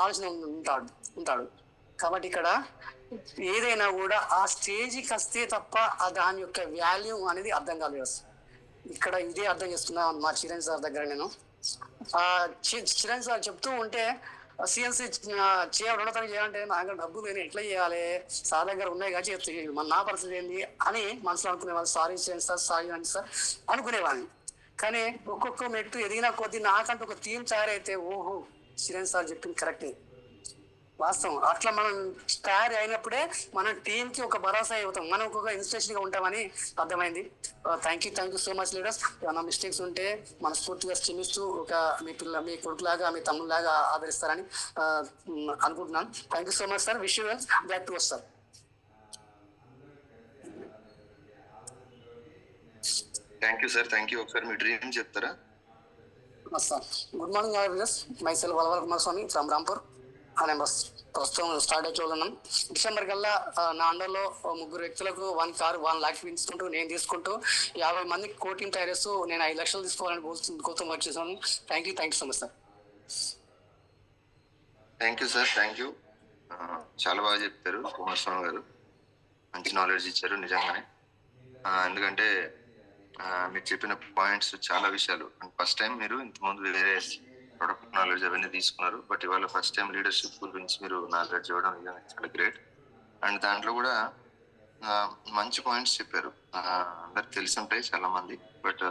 ఆలోచన ఉంటాడు. కాబట్టి ఇక్కడ ఏదైనా కూడా ఆ స్టేజ్కి వస్తే తప్ప దాని యొక్క వాల్యూ అనేది అర్థం కాలేదు. ఇక్కడ ఇదే అర్థం చేస్తున్నా మా చిరణ్ సార్ దగ్గర. నేను చిరణ్ సార్ చెప్తూ ఉంటే సిఎన్సీ రెండోతనం చేయాలంటే నాకు డబ్బు నేను ఎట్లా చేయాలి, సార్ దగ్గర ఉన్నాయి కానీ చెప్తే నా పరిస్థితి ఏంది అని మనసులో అనుకునేవాళ్ళు. సారీ చిరణ్ సార్, సారీ అండి సార్ అనుకునేవాడిని. కానీ ఒక్కొక్క మెట్టు ఎదిగిన కొద్దీ నాకంటూ ఒక టీం తయారైతే ఓహో చిరణ్ సార్ చెప్పింది కరెక్టే, వాస్తవం. అట్లా మనం తయారు అయినప్పుడే మన టీంకి ఒక భరోసా అవుతాం, మనం ఒక ఇన్స్పిరేషన్గా ఉంటామని అర్థమైంది. Thank you so much leaders. ఏమైనా మిస్టేక్స్ ఉంటే మనస్ఫూర్తిగా క్షమిస్తూ మీ కొడుకులాగా మీ తమ్ములాగా ఆదరిస్తారని అనుకుంటున్నాను. Thank you so much sir. Wish you well, back to sir. Thank you sir. Thank you. ఒకసారి మీ డ్రీమ్ చెప్తారా sir? Good morning leaders, myself Valavala Kumaraswamy from Rampur. ప్రస్తుతం స్టార్ట్ అయి చూడన్నాం. డిసెంబర్ కల్లా నా అండర్లో 3 వ్యక్తులకు 1 కారు 1 లాక్ పెంచుకుంటూ నేను తీసుకుంటూ 50 మందికి కోటింగ్ తయారు చేస్తూ నేను 5 లక్షలు తీసుకోవాలని గౌతమ్ వర్క్ చేశాను. Thank you so much sir. Thank you sir. Thank you. చాలా బాగా చెప్తారు కుమారస్వామి గారు, మంచి నాలెడ్జ్ ఇచ్చారు నిజంగానే. ఎందుకంటే మీరు చెప్పిన పాయింట్స్ చాలా విషయాలు. ఫస్ట్ టైం మీరు ఇంతకుముందు వేరే ప్రొడక్ట్ నాలెడ్జ్ అవన్నీ తీసుకున్నారు, బట్ ఇవాళ ఫస్ట్ టైం లీడర్షిప్ గురించి మీరు నాలెడ్జ్ ఇవ్వడం చాలా గ్రేట్. అండ్ దాంట్లో కూడా మంచి పాయింట్స్ చెప్పారు. అందరికి తెలిసి ఉంటాయి చాలా మంది, బట్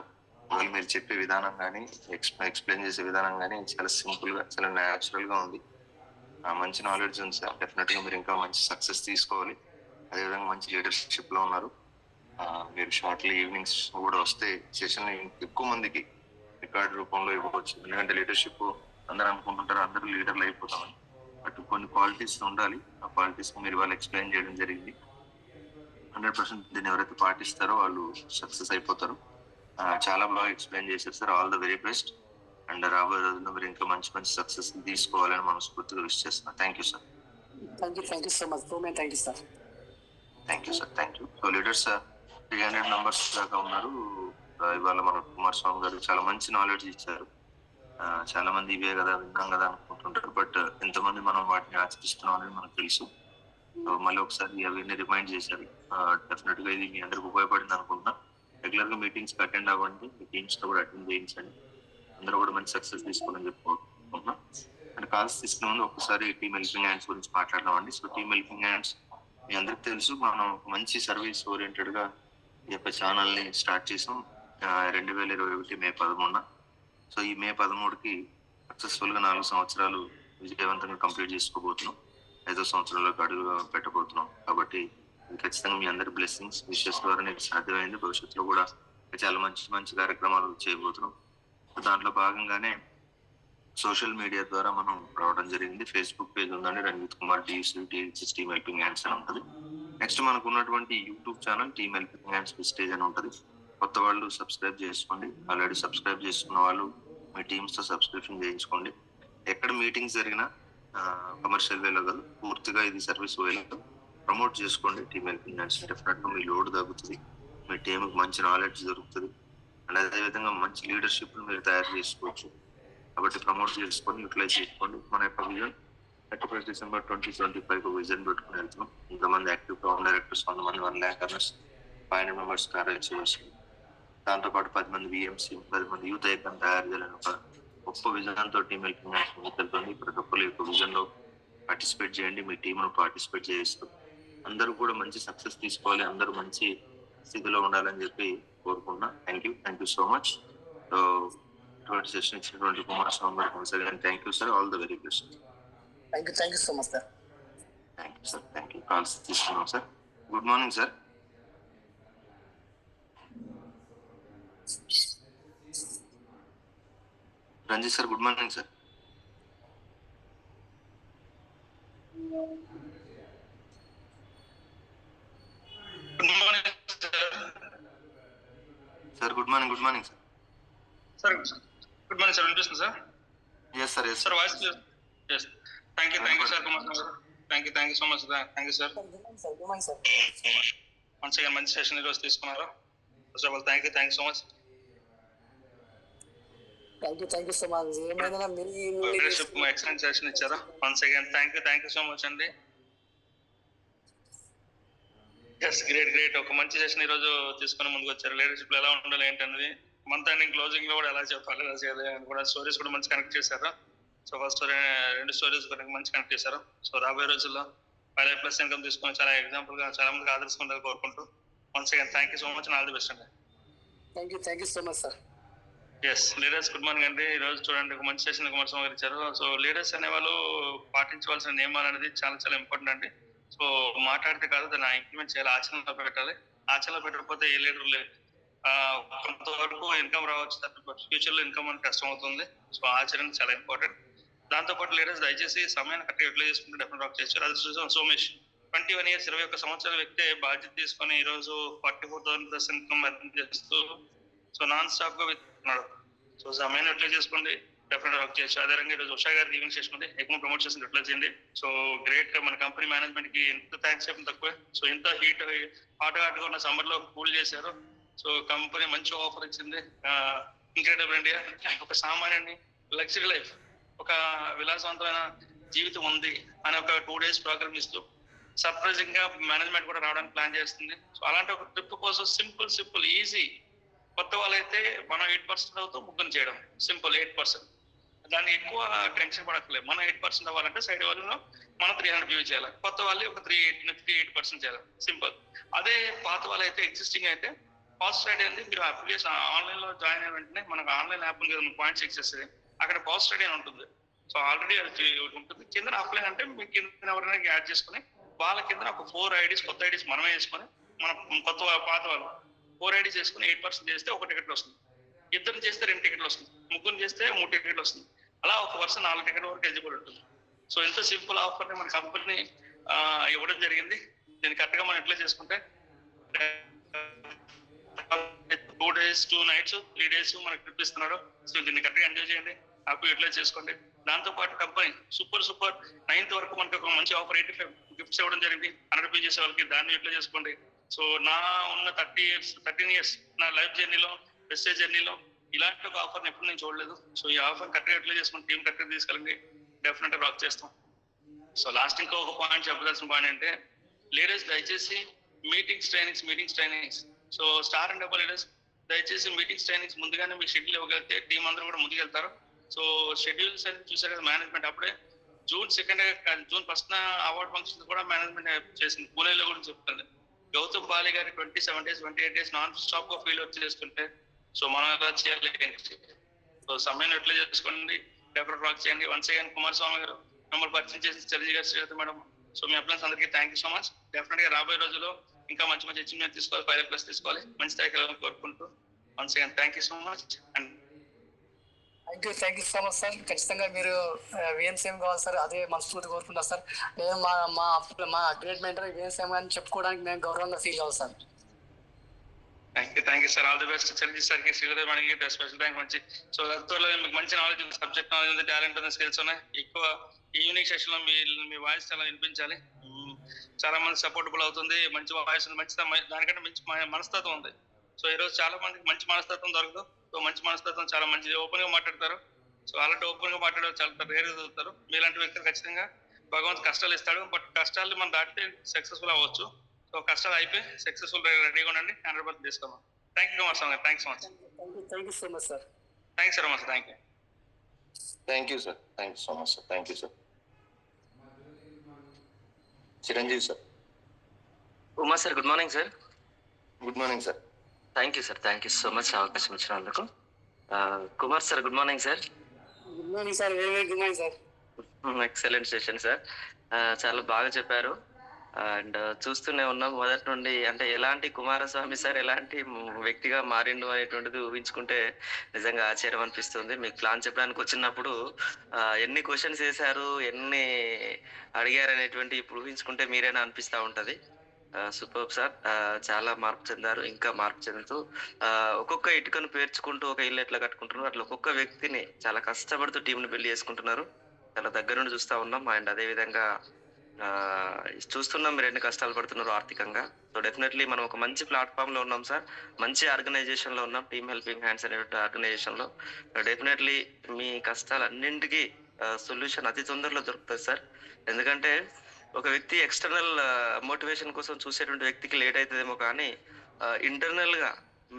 ఇవాళ మీరు చెప్పే విధానం కానీ ఎక్స్ప్లెయిన్ చేసే విధానం కానీ చాలా సింపుల్ గా, చాలా న్యాచురల్ గా ఉంది. మంచి నాలెడ్జ్ ఉంది సార్. డెఫినెట్ గా మీరు ఇంకా మంచి సక్సెస్ తీసుకోవాలి. అదేవిధంగా మంచి లీడర్షిప్ లో ఉన్నారు. మీరు షార్ట్లీ ఈవినింగ్స్ కూడా వస్తే సెషన్ ఎక్కువ మందికి రికార్డ్ రూపంలో ఇవ్వచ్చు. ఎందుకంటే లీడర్షిప్ అందరూ అనుకుంటుంటారు అందరూ లీడర్లు అయిపోతామని, బట్ కొన్ని క్వాలిటీస్ ఉండాలి. ఆ క్వాలిటీస్ మీరు వాళ్ళు ఎక్స్ప్లెయిన్ చేయడం జరిగింది. 100% దీన్ని ఎవరైతే పాటిస్తారో వాళ్ళు సక్సెస్ అయిపోతారు. చాలా బాగా ఎక్స్ప్లెయిన్ చేశారు sir. All the very best. And రాబోయే రోజుల్లో మీరు ఇంకా మంచి మంచి సక్సెస్ తీసుకోవాలని మనస్ఫూర్తిగా విష్ చేస్తున్నాను. Thank you sir. Thank you so much. Thank you sir. Thank you sir. Thank you. So leaders 300 members దాకా ఉన్నారు. ఇవాళ మన కుమారస్వామి గారు చాలా మంచి నాలెడ్జ్ ఇచ్చారు. చాలా మంది ఇవే కదా విన్నాం కదా అనుకుంటుంటారు, బట్ ఎంతమంది మనం వాటిని ఆచరిస్తున్నాం అనేది మనకు తెలుసు. మళ్ళీ ఒకసారి అవన్నీ రిమైండ్ చేశారు. డెఫినెట్ గా ఇది మీ అందరికి ఉపయోగపడింది అనుకుంటున్నా. రెగ్యులర్ గా మీటింగ్స్ అటెండ్ అవ్వండి, మీ టీమ్స్ తో కూడా అటెండ్ చేయించండి. అందరూ కూడా మంచి సక్సెస్ తీసుకోవాలని చెప్పుకుంటున్నాం. అండ్ కాల్స్ తీసుకునే ముందు ఒకసారి టీమ్ హెల్పింగ్ హ్యాండ్స్ గురించి మాట్లాడదామండి. సో టీమ్ హెల్పింగ్ హ్యాండ్స్ మీ అందరికి తెలుసు, మనం మంచి సర్వీస్ ఓరియంటెడ్ గా ఈ యొక్క ఛానల్ ని స్టార్ట్ చేసాం 2021 మే 13. సో ఈ మే 13కి సక్సెస్ఫుల్ గా 4 సంవత్సరాలు విజయవంతంగా కంప్లీట్ చేసుకోబోతున్నాం. 5వ సంవత్సరంలోకి అడుగు పెట్టబోతున్నాం. కాబట్టి ఖచ్చితంగా మీ అందరి బ్లెస్సింగ్స్ విషెస్ ద్వారా నీకు సాధ్యమైంది. భవిష్యత్తులో కూడా చాలా మంచి మంచి కార్యక్రమాలు చేయబోతున్నాం. దాంట్లో భాగంగానే సోషల్ మీడియా ద్వారా మనం రావడం జరిగింది. ఫేస్బుక్ పేజ్ ఉందండి, Ranjith Kumar TLC team helping hands అని ఉంటుంది. నెక్స్ట్ మనకు ఉన్నటువంటి YouTube channel team helping hands Vistage అని ఉంటుంది. కొత్త వాళ్ళు సబ్స్క్రైబ్ చేసుకోండి. ఆల్రెడీ సబ్స్క్రైబ్ చేసుకున్న వాళ్ళు మీ టీమ్స్ తో సబ్స్క్రిప్షన్ చేయించుకోండి. ఎక్కడ మీటింగ్స్ జరిగినా కమర్షియల్ వేలో కాదు, పూర్తిగా ఇది సర్వీస్ వేలో ప్రమోట్ చేసుకోండి. టీమ్ హెల్పింగ్ హ్యాండ్స్ డెఫినెట్ గా మీ లోడ్ తగ్గుతుంది, మీ టీంకి మంచి నాలెడ్జ్ దొరుకుతుంది, అండ్ అదేవిధంగా మంచి లీడర్షిప్ మీరు తయారు చేసుకోవచ్చు. కాబట్టి ప్రమోట్ చేసుకొని యూటిలైజ్ చేసుకోండి. మన యొక్క విజన్ 31 డిసెంబర్ 2025 విజన్ పెట్టుకుని వెళ్తున్నాం. ఇంతమంది యాక్టివ్ ప్రౌండ్ డైరెక్టర్స్, 100 మంది 1 lakh earners, 500 members కార్యచర్యస్, దాంతోపాటు 10 మంది విఎంసీ, 10 మంది యూత్ ఐకాన్ తయారు చేయాలని ఒక గొప్ప విజన్ తో టీమ్ హెల్పింగ్ హ్యాండ్స్ ముందుకెళ్తుంది. ప్రతి ఒక్కరు యొక్క విజన్ లో పార్టిసిపేట్ చేయండి, మీ టీంను పార్టిసిపేట్ చేయిస్తూ అందరూ కూడా మంచి సక్సెస్ తీసుకోవాలి, అందరూ మంచి స్థితిలో ఉండాలని చెప్పి కోరుకుంటున్నా. Thank you so much. So ఇటువంటి సెషన్ ఇచ్చినటువంటి కుమారస్వామి గారికి once again thank you sir. All the very best. Thank you so much sir. Thank you sir. Thank you. Calls తీసుకున్నాం sir. Good morning sir. Ranjith sir, good morning sir. Sir good morning sir. Sir good morning sir, వినిపిస్తుంది sir? Yes sir. Sir voice clear? Yes. Thank you sir Kumar గారు. Thank you so much. Thank you sir. Once again మంచి session ఈరోజు తీసుకున్నారు. First of all thank you so much. Thank you so much. ఏమైనా leadership excellent session ఇచ్చారు. Once again thank you so much అండి. Yes, great. ఒక మంచి session ఈ రోజు తీసుకుని ముందుకు వచ్చారు. లీడర్షిప్ లో ఎలా ఉండాలి ఏంటనేది, మంత్ ఎండింగ్ క్లోజింగ్ లో కూడా ఎలా చెప్పాలి, ఎలా చేయాలి అని కూడా స్టోరీస్ కూడా మంచి కనెక్ట్ చేశారు. సో ఫస్ట్ 2 స్టోరీస్ కూడా మంచి కనెక్ట్ చేశారు. సో రాబోయే రోజుల్లో 5+ ఇన్కమ్ తీసుకొని చాలా ఎగ్జాంపుల్ గా చాలా మందికి ఆదర్శంగా కోరుకుంటూ once again thank you so much. All the best అండి. Thank you so much sir. Yes leaders, good morning అండి. ఈ రోజు చూడండి ఒక మంచి సెషన్ కుమారస్వామి గారు ఇచ్చారు. సో లీడర్స్ అనే వాళ్ళు పాటించవలసిన నియమాలు అనేది చాలా ఇంపార్టెంట్ అండి. సో మాట్లాడితే కాదు, దాన్ని ఇంప్లిమెంట్ చేయాలి, ఆచరణలో పెట్టాలి. ఆచరణలో పెట్టకపోతే ఏ లీడర్ లేదు. కొంతవరకు ఇన్కమ్ రావచ్చు, ఫ్యూచర్ లో ఇన్కమ్ అనేది కష్టం అవుతుంది. సో ఆచరణ చాలా ఇంపార్టెంట్. దాంతో పాటు లీడర్స్ దయచేసి సమయాన్ని కరెక్ట్గా యూటిలైజ్ చేసుకుంటే డెఫినెట్ వర్క్ చేయొచ్చు. అది చూసాం సోమేష్ 21 years 21 సంవత్సరాల వ్యక్తి బాధ్యత తీసుకొని ఈ రోజు 44,000+ ఇన్కమ్ చేస్తూ సో నాన్ స్టాప్ గా వెళ్తున్నాడు. సో సమయాన్ని యూటిలైజ్ చేసుకోండి, డెఫినెట్ వర్క్ చేయొచ్చు. అదే రంగా ఈరోజు ఉషా గారి ఈవెంట్ చేసుకోండి, ఎక్కువ ప్రమోట్ చేసి యూటిలైజ్ చేయండి. సో గ్రేట్ గా మన కంపెనీ మేనేజ్మెంట్ కి ఎంత థ్యాంక్స్ చెప్పిన తక్కువే. సో ఇంత హాట్ గా ఉన్న సమ్మర్ లో కూల్ చేశారు. సో కంపెనీ మంచి ఆఫర్ ఇచ్చింది. ఇంక్రెడిబుల్ ఇండియా, ఒక సామాన్యుని లగ్జరీ లైఫ్, ఒక విలాసవంతమైన జీవితం ఉంది అని ఒక 2 days ప్రోగ్రామ్ ఇస్తూ సర్ప్రైజింగ్ గా మేనేజ్మెంట్ కూడా రావడానికి ప్లాన్ చేస్తుంది. సో అలాంటి ఒక ట్రిప్ కోసం సింపుల్ ఈజీ. కొత్త వాళ్ళైతే మనం 8% అవుతూ ముగ్గురు చేయడం సింపుల్ 8%. దాన్ని ఎక్కువ టెన్షన్ పడక్కలేదు. మనం 8% అవ్వాలంటే సైడ్ వాళ్ళలో మనం 300 వ్యూ చేయాలి. కొత్త వాళ్ళు ఒక 3-8% చేయాలి, సింపుల్. అదే పాత వాళ్ళు అయితే ఎగ్జిస్టింగ్ అయితే పాజిటివ్ ఐడి అనేది మీరు అప్లికేషన్ ఆన్లైన్ లో జాయిన్ అయిన వెంటనే మనకు ఆన్లైన్ యాప్ ఉంది, పాయింట్స్ చెక్ చేస్తుంది, అక్కడ పాజిటివ్ ఐడి అని ఉంటుంది. సో ఆల్రెడీ అది ఉంటుంది. కింద అప్లై అంటే మీ కింద ఎవరైనా యాడ్ చేసుకుని వాళ్ళ కింద ఒక 4 IDs కొత్త ఐడీస్ మనమే చేసుకొని మన పాత వాళ్ళు 4 IDs చేసుకుని 8% చేస్తే 1 టికెట్ వస్తుంది. 2 చేస్తే 2 టికెట్లు వస్తుంది. 3 చేస్తే 3 టికెట్లు వస్తుంది. అలా ఒక వర్షం 4 టికెట్ వరకు ఎలిజిబుల్ ఉంటుంది. సో ఇంత సింపుల్ ఆఫర్ ని మన కంపెనీ ఇవ్వడం జరిగింది. దీన్ని కరెక్ట్ గా మనం ఎట్లా చేసుకుంటే 2 days 2 nights 3 days మనకు ట్రిప్ ఇస్తున్నాడు. సో దీన్ని కరెక్ట్ గా ఎంజాయ్ చేయండి, హ్యాపీ యూటిలైజ్ చేసుకోండి. దాంతో పాటు కంపెనీ సూపర్ 9th వరకు మనకి ఒక మంచి ఆఫర్ 85 గిఫ్ట్స్ ఇవ్వడం జరిగింది 100 పే చేసే వాళ్ళకి. దాన్ని యూటిలైజ్ చేసుకోండి. సో నా ఉన్న 13 years నా లైఫ్ జర్నీలో, మెసేజ్ జర్నీలో ఇలాంటి ఒక ఆఫర్ ఎప్పుడు నేను చూడలేదు. సో ఈ ఆఫర్ కరెక్ట్గా యూటిలైజ్ చేసుకుని టీం కరెక్ట్గా తీసుకెళ్ళండి, డెఫినెట్గా వర్క్ చేస్తాం. సో లాస్ట్ ఇంకా ఒక పాయింట్ చెప్పదలసిన పాయింట్ అంటే లీడర్స్ దయచేసి meetings trainings. So star and double leaders దయచేసి మీటింగ్స్ ట్రైనింగ్స్ ముందుగానే మీకు షెడ్యూల్ ఇవ్వగలిగితే టీం అందరూ కూడా ముందుకెళ్తారు. సో షెడ్యూల్స్ అనేది చూసారు కదా మేనేజ్మెంట్, అప్పుడే June 2 June 1 అవార్డ్ ఫంక్షన్ కూడా మేనేజ్మెంట్ చేసింది. పూణేలో కూడా చెప్తుంది. గౌతమ్ బాలి గారి 27 days 28 days నాన్ స్టాప్ గా ఫీల్ వర్క్ చేస్తుంటే సో మనం ఎలా చేయాలి? సో సమయం ఎట్లా చేసుకోండి, డెవలప్ వర్క్ చేయండి. వన్స్ అగైన్ కుమారస్వామి గారు మమ్మల్ని పరిచయం చేసి చరిజీ గారు శ్రీలత మేడం, సో మీ అప్లైన్స్ అందరికీ thank you so much. Definite గా రాబోయే రోజుల్లో ఇంకా మంచి మంచి అచీవ్మెంట్ తీసుకోవాలి, 5+ తీసుకోవాలి, మంచి స్థాయికి వెళ్ళాలని కోరుకుంటూ once again thank you so much. And thank you so much sir. ఖచ్చితంగా మీరు విఎన్సీఎం కావాలి సార్, అదే మనస్ఫూర్తి కోరుకుంటాం సార్. మేము మా మా మా గ్రేట్ మెంటర్ విఎన్సీఎం అని చెప్పుకోవడానికి మేము గౌరవంగా ఫీల్ అవ్వాలి sir. Thank you sir. All the best. చరిజీ సార్కి, శ్రీలత మేడంకి స్పెషల్ థ్యాంక్. మంచి సో త్వరలో మీకు మంచి నాలెడ్జ్ ఉంది, సబ్జెక్ట్ నాలెడ్జ్ ఉంది, టాలెంట్ ఉంది, స్కిల్స్ ఉన్నాయి. ఎక్కువ ఈవినింగ్ సెషన్ లో మీ వాయిస్ చాలా వినిపించాలి. చాలా మంది సపోర్టబుల్ అవుతుంది. మంచి వాయిస్ ఉంది, మంచి దానికంటే మంచి మనస్తత్వం ఉంది. సో ఈ రోజు చాలా మందికి మంచి మనస్తత్వం దొరకదు. సో మంచి మనస్తత్వం చాలా మంచిది, ఓపెన్ గా మాట్లాడతారు. సో అలాంటి ఓపెన్ గా మాట్లాడే చాలా రేర్ చదువుతారు. మీలాంటి వ్యక్తులు ఖచ్చితంగా భగవంతు కష్టాలు ఇస్తాడు, బట్ కష్టాలు మనం దాటితే సక్సెస్ఫుల్ అవ్వచ్చు. సో కష్టాలు అయిపోయి సక్సెస్ఫుల్ రెడీగా ఉండండి. 100% తీసుకోమా. Thank you Kumar sir. Thanks so much. Thank you so much sir. Thanks sir much. Thank you. Thank you sir. Thank you so much sir. Thank you sir. Chiranjeevi sir. Uma sir, good morning sir. Good morning sir. Thank you sir. Thank you so much అవకాశం ఇచ్చినందుకు. Kumar sir, good morning sir. Good morning sir. Very very good morning sir. Excellent session sir. చాలా బాగా చెప్పారు. And చూస్తూనే ఉన్నాం మొదటి నుండి, అంటే ఎలాంటి కుమారస్వామి సార్ ఎలాంటి వ్యక్తిగా మారిండు అనేటువంటిది ఊహించుకుంటే నిజంగా ఆశ్చర్యం అనిపిస్తుంది. మీకు ప్లాన్ చెప్పడానికి వచ్చినప్పుడు ఎన్ని క్వశ్చన్స్ వేశారు, ఎన్ని అడిగారు అనేటువంటి ఇప్పుడు ఊహించుకుంటే మీరేనా అనిపిస్తూ ఉంటది. Super sir. చాలా మార్పు చెందారు, ఇంకా మార్పు చెందుతూ ఒక్కొక్క ఇటుకను పేర్చుకుంటూ ఒక ఇల్లు ఎట్లా కట్టుకుంటున్నారు అట్లా ఒక్కొక్క వ్యక్తిని చాలా కష్టపడుతూ టీంని బిల్డ్ చేసుకుంటున్నారు. చాలా దగ్గర నుండి చూస్తూ ఉన్నాం. అండ్ అదే విధంగా చూస్తున్నాం మీరు ఎన్ని కష్టాలు పడుతున్నారు ఆర్థికంగా. సో డెఫినెట్లీ మనం ఒక మంచి ప్లాట్ఫామ్ లో ఉన్నాం సార్, మంచి ఆర్గనైజేషన్ లో ఉన్నాం. టీమ్ హెల్పింగ్ హ్యాండ్స్ అనే ఆర్గనైజేషన్ లో డెఫినెట్లీ మీ కష్టాలన్నింటికి సొల్యూషన్ అతి తొందరలో దొరుకుతుంది సార్. ఎందుకంటే ఒక వ్యక్తి ఎక్స్టర్నల్ మోటివేషన్ కోసం చూసేటువంటి వ్యక్తికి లేట్ అవుతుందేమో, కానీ ఇంటర్నల్ గా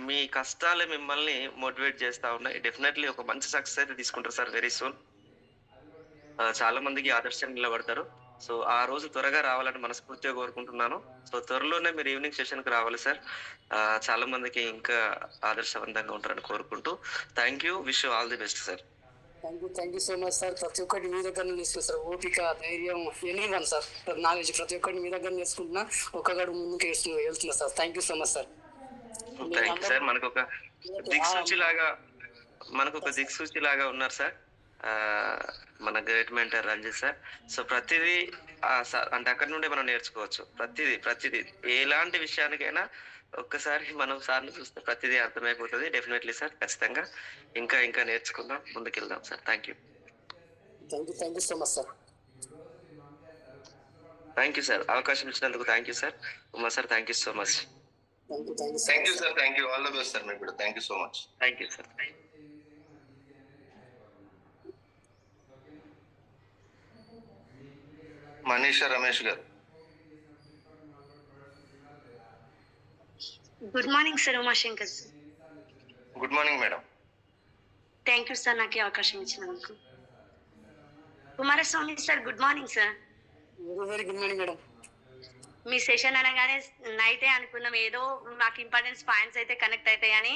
మీ కష్టాలే మిమ్మల్ని మోటివేట్ చేస్తా ఉన్నాయి. డెఫినెట్లీ ఒక మంచి సక్సెస్ అయితే తీసుకుంటారు సార్ వెరీ సూన్. చాలా మందికి ఆదర్శం నిలబడతారు. సో ఆ రోజు త్వరగా రావాలని మనస్ఫూర్తిగా కోరుకుంటున్నాను. సో త్వరలోనే మీరు ఈవినింగ్ సెషన్ కి రావాలి సార్. చాలా మందికి ఇంకా ఆదర్శవంతంగా ఉంటారని కోరుకుంటూ thank you. Wish you all the best sir. Thank you so much sir. ప్రతి ఒక్కటి మీ దగ్గర నేర్చుకున్నా సార్. ఓపిక, ధైర్యం, ఎనీవన్ సార్, నాలెడ్జ్ ప్రతి ఒక్కటి మీ దగ్గర నేర్చుకుంటున్నా. ఒక్కగాడు ముందుకు వెళ్తున్నా sir. Thank you so much sir. Thank you sir. మనకు ఒక దిక్సూచి లాగా ఉన్నారు సార్ మన great mentor Ranjith sir. So ప్రతిదీ అంటే అక్కడి నుండే మనం నేర్చుకోవచ్చు. ప్రతిదీ ఎలాంటి విషయానికైనా ఒక్కసారి మనం సార్ని చూస్తే ప్రతిదీ అర్థమైపోతుంది. డెఫినెట్లీ సార్, ఖచ్చితంగా ఇంకా నేర్చుకుందాం, ముందుకెళ్దాం sir. Thank you so much sir. Thank you sir. అవకాశం ఇచ్చినందుకు thank you sir. Uma sir, thank you so much. Thank you sir. Thank you. All the best sir. మీకు కూడా thank you so much. Thank you sir. Manisha Ramesh గారు. Good morning sir. Umashankar sir. Good morning madam. Thank you sir నాకు అవకాశం ఇచ్చినందుకు. Kumaraswamy sir, good morning sir. Very good morning madam. మీ session అనగానే నైటే అనుకున్నాం ఏదో మాకు ఇంపార్టెన్స్ పాయింట్స్ అయితే కనెక్ట్ అవుతాయని.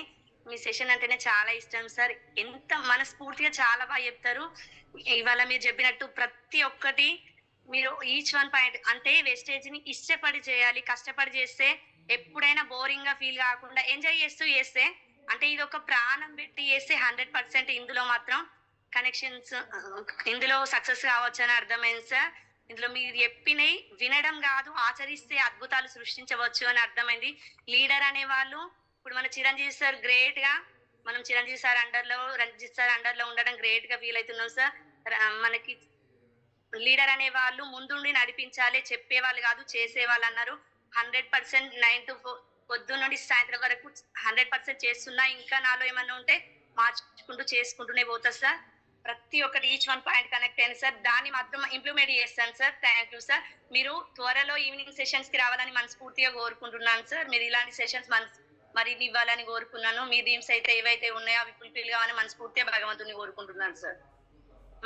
మీ సెషన్ అంటేనే చాలా ఇష్టం సార్. ఎంత మనస్ఫూర్తిగా చాలా బాగా చెప్తారు. ఇవాళ మీరు చెప్పినట్టు ప్రతి ఒక్కటి మీరు ఈచ్ వన్ పాయింట్ అంటే వేస్టేజ్ ని ఇష్టపడి చేయాలి. కష్టపడి చేస్తే ఎప్పుడైనా బోరింగ్ గా ఫీల్ కాకుండా ఎంజాయ్ చేస్తూ చేస్తే, అంటే ఇది ఒక ప్రాణం పెట్టి చేస్తే 100% ఇందులో మాత్రం కనెక్షన్స్, ఇందులో సక్సెస్ కావచ్చు అని అర్థమైంది సార్. ఇందులో మీరు చెప్పినవి వినడం కాదు, ఆచరిస్తే అద్భుతాలు సృష్టించవచ్చు అని అర్థమైంది. లీడర్ అనే వాళ్ళు ఇప్పుడు మన చిరంజీవి సార్ గ్రేట్ గా, మనం చిరంజీవి సార్ అండర్ లో, రంజిత్ సార్ అండర్ లో ఉండడం గ్రేట్ గా ఫీల్ అవుతున్నాం సార్. మనకి లీడర్ అనే వాళ్ళు ముందుండి నడిపించాలి, చెప్పేవాళ్ళు కాదు చేసేవాళ్ళు అన్నారు. 100% 9 to 4 పొద్దు నుండి సాయంత్రం వరకు 100% చేస్తున్నా. ఇంకా నాలో ఏమన్నా ఉంటే మార్చుకుంటూ చేసుకుంటూనే పోతా సార్. ప్రతి ఒక్కటి ఈచ్ వన్ పాయింట్ కనెక్ట్ అయింది సార్. దాన్ని మాత్రం ఇంప్లిమెంట్ చేస్తాను సార్. Thank you sir. మీరు త్వరలో ఈవినింగ్ సెషన్స్ కి రావాలని మనస్ఫూర్తిగా కోరుకుంటున్నాను సార్. మీరు ఇలాంటి సెషన్స్ మరిన్ని ఇవ్వాలని కోరుకున్నాను. మీ డ్రీమ్స్ అయితే ఏవైతే ఉన్నాయో అవి ఫుల్ఫిల్ కావాలని మనస్ఫూర్తిగా భగవంతుని కోరుకుంటున్నాను sir.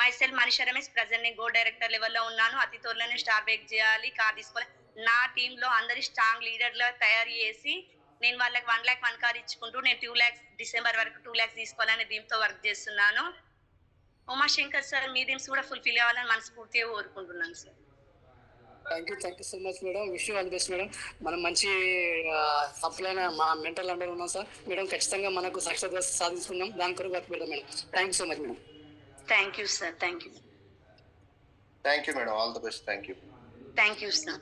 My self Manisha Ramesh, present నేను గో డైరెక్టర్ లెవెల్లో ఉన్నాను. అతి త్వరలోనే స్టార్ బేక్ చేయాలి, కార్ తీసుకోవాలి. నా టీమ్ లో అందరి స్ట్రాంగ్ లీడర్లా తయారు చేసి నేను వాళ్ళకి 1 lakh 1 కార్ ఇచ్చుకుంటూ నేను 2 lakhs డిసెంబర్ వరకు 2 lakhs తీసుకోవాలని డ్రీమ్ తో వర్క్ చేస్తున్నాను. ఉమాశంకర్ సార్, మీ డ్రీమ్స్ కూడా ఫుల్ఫిల్ కావాలని మనస్ఫూర్తిగా కోరుకుంటున్నాను sir. Thank you so much madam. Wish you all best madam. మనం మంచి సప్లైన మా మెంటల్ అండర్ ఉన్నాం సార్ మేడం. ఖచ్చితంగా మనకు సక్సెస్ సాధించుకున్నాం. దాని కొరకు వర్క్ పెడదాం madam. Thank you so much madam. Thank you sir. Thank you. Thank you madam. All the best. Thank you. Thank you sir.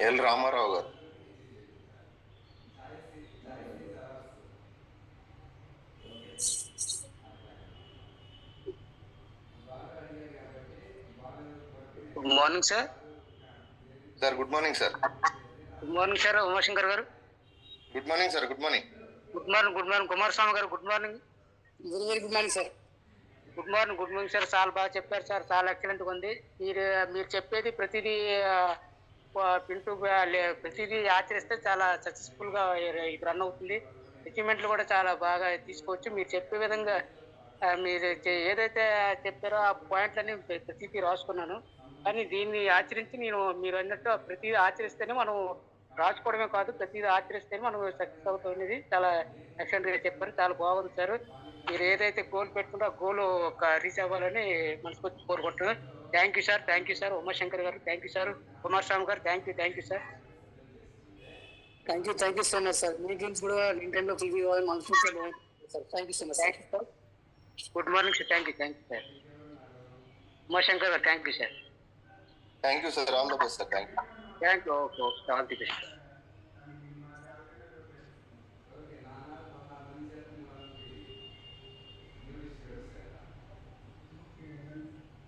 L Ramarao గారు. Good morning sir. Sir good morning sir. Good morning sir Umashankar గారు. Good morning sir. Good morning. Good morning. Good morning Kumaraswamy గారు. Good morning. Very very good morning sir. Good morning. Good morning sir. చాలా బాగా చెప్పారు sir. చాలా ఎక్సలెంట్గా ఉంది. మీరు చెప్పేది ప్రతిదీ వింటూ ప్రతిదీ ఆచరిస్తే చాలా సక్సెస్ఫుల్గా ఇది రన్ అవుతుంది. అచీవ్మెంట్లు కూడా చాలా బాగా తీసుకోవచ్చు. మీరు చెప్పే విధంగా మీరు ఏదైతే చెప్పారో ఆ పాయింట్లన్నీ ప్రతిదీ రాసుకున్నాను. కానీ దీన్ని ఆచరించి మీరు అన్నట్టు ప్రతిదీ ఆచరిస్తేనే మనం రాసుకోవడమే కాదు, ప్రతిదీ ఆచరిస్తేనే మనం సక్సెస్ అవుతుంది. చాలా ఎక్సలెంట్గా చెప్పారు. చాలా బాగుంది సార్. మీరు ఏదైతే గోల్ పెట్టుకుంటే ఆ గోల్ రీచ్ అవ్వాలని మనస్ఫూర్తి కోరుకుంటున్నాను. Thank you sir. Thank you sir Umashankar గారు. థ్యాంక్ యూ సార్ కుమారస్వామి గారు. Thank you sir. Thank you so much sir. మీ డ్రీమ్స్ కూడా నింటెండో ఫుల్ఫిల్ కావాలని మనస్ఫూర్తిగా sir. Thank you so much sir. Good morning sir. Thank you sir Umashankar గారు. Thank you sir. Thank you sir. All the best sir. Thank you. Thank you. Okay okay. All the best.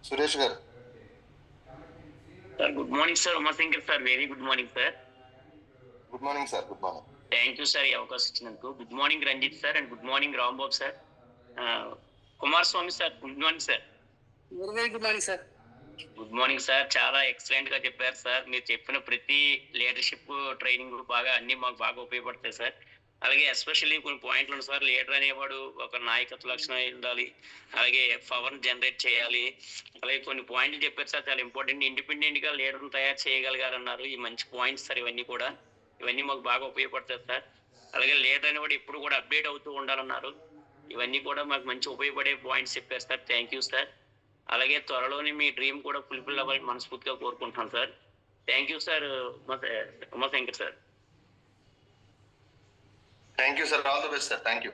Suresh గారు. Sir good morning sir Umashankar sir. Very good morning sir. Good morning sir. Good morning. Thank you sir ఈ అవకాశం ఇచ్చినందుకు. Good morning Ranjith sir and good morning Rambabu sir. Kumaraswamy sir good morning sir. Very very good morning sir. Good morning sir. చాలా excellent గా చెప్పారు sir. మీరు చెప్పిన ప్రతి leadership training బాగా అన్ని మాకు బాగా ఉపయోగపడతాయి సార్. అలాగే ఎస్పెషల్లీ కొన్ని పాయింట్లు ఉన్నాయి సార్. లీడర్ అనేవాడు ఒక నాయకత్వ లక్షణం ఉండాలి, అలాగే పవర్ జనరేట్ చేయాలి, అలాగే కొన్ని పాయింట్లు చెప్పారు సార్ చాలా ఇంపార్టెంట్. ఇండిపెండెంట్ గా లీడర్ను తయారు చేయగలగాలన్నారు. ఈ మంచి పాయింట్స్ సార్. ఇవన్నీ మాకు బాగా ఉపయోగపడతాయి సార్. అలాగే లీడర్ అనేవాడు ఎప్పుడు కూడా అప్డేట్ అవుతూ ఉండాలన్నారు. ఇవన్నీ కూడా మాకు మంచి ఉపయోగపడే పాయింట్స్ చెప్పారు సార్. Thank you sir. అలాగే త్వరలోనే మీ డ్రీమ్ కూడా ఫుల్ఫిల్ అవ్వాలని మనస్ఫూర్తిగా కోరుకుంటున్నాను sir. Thank you sir Umashankar sir. Thank you sir. All the best sir. Thank you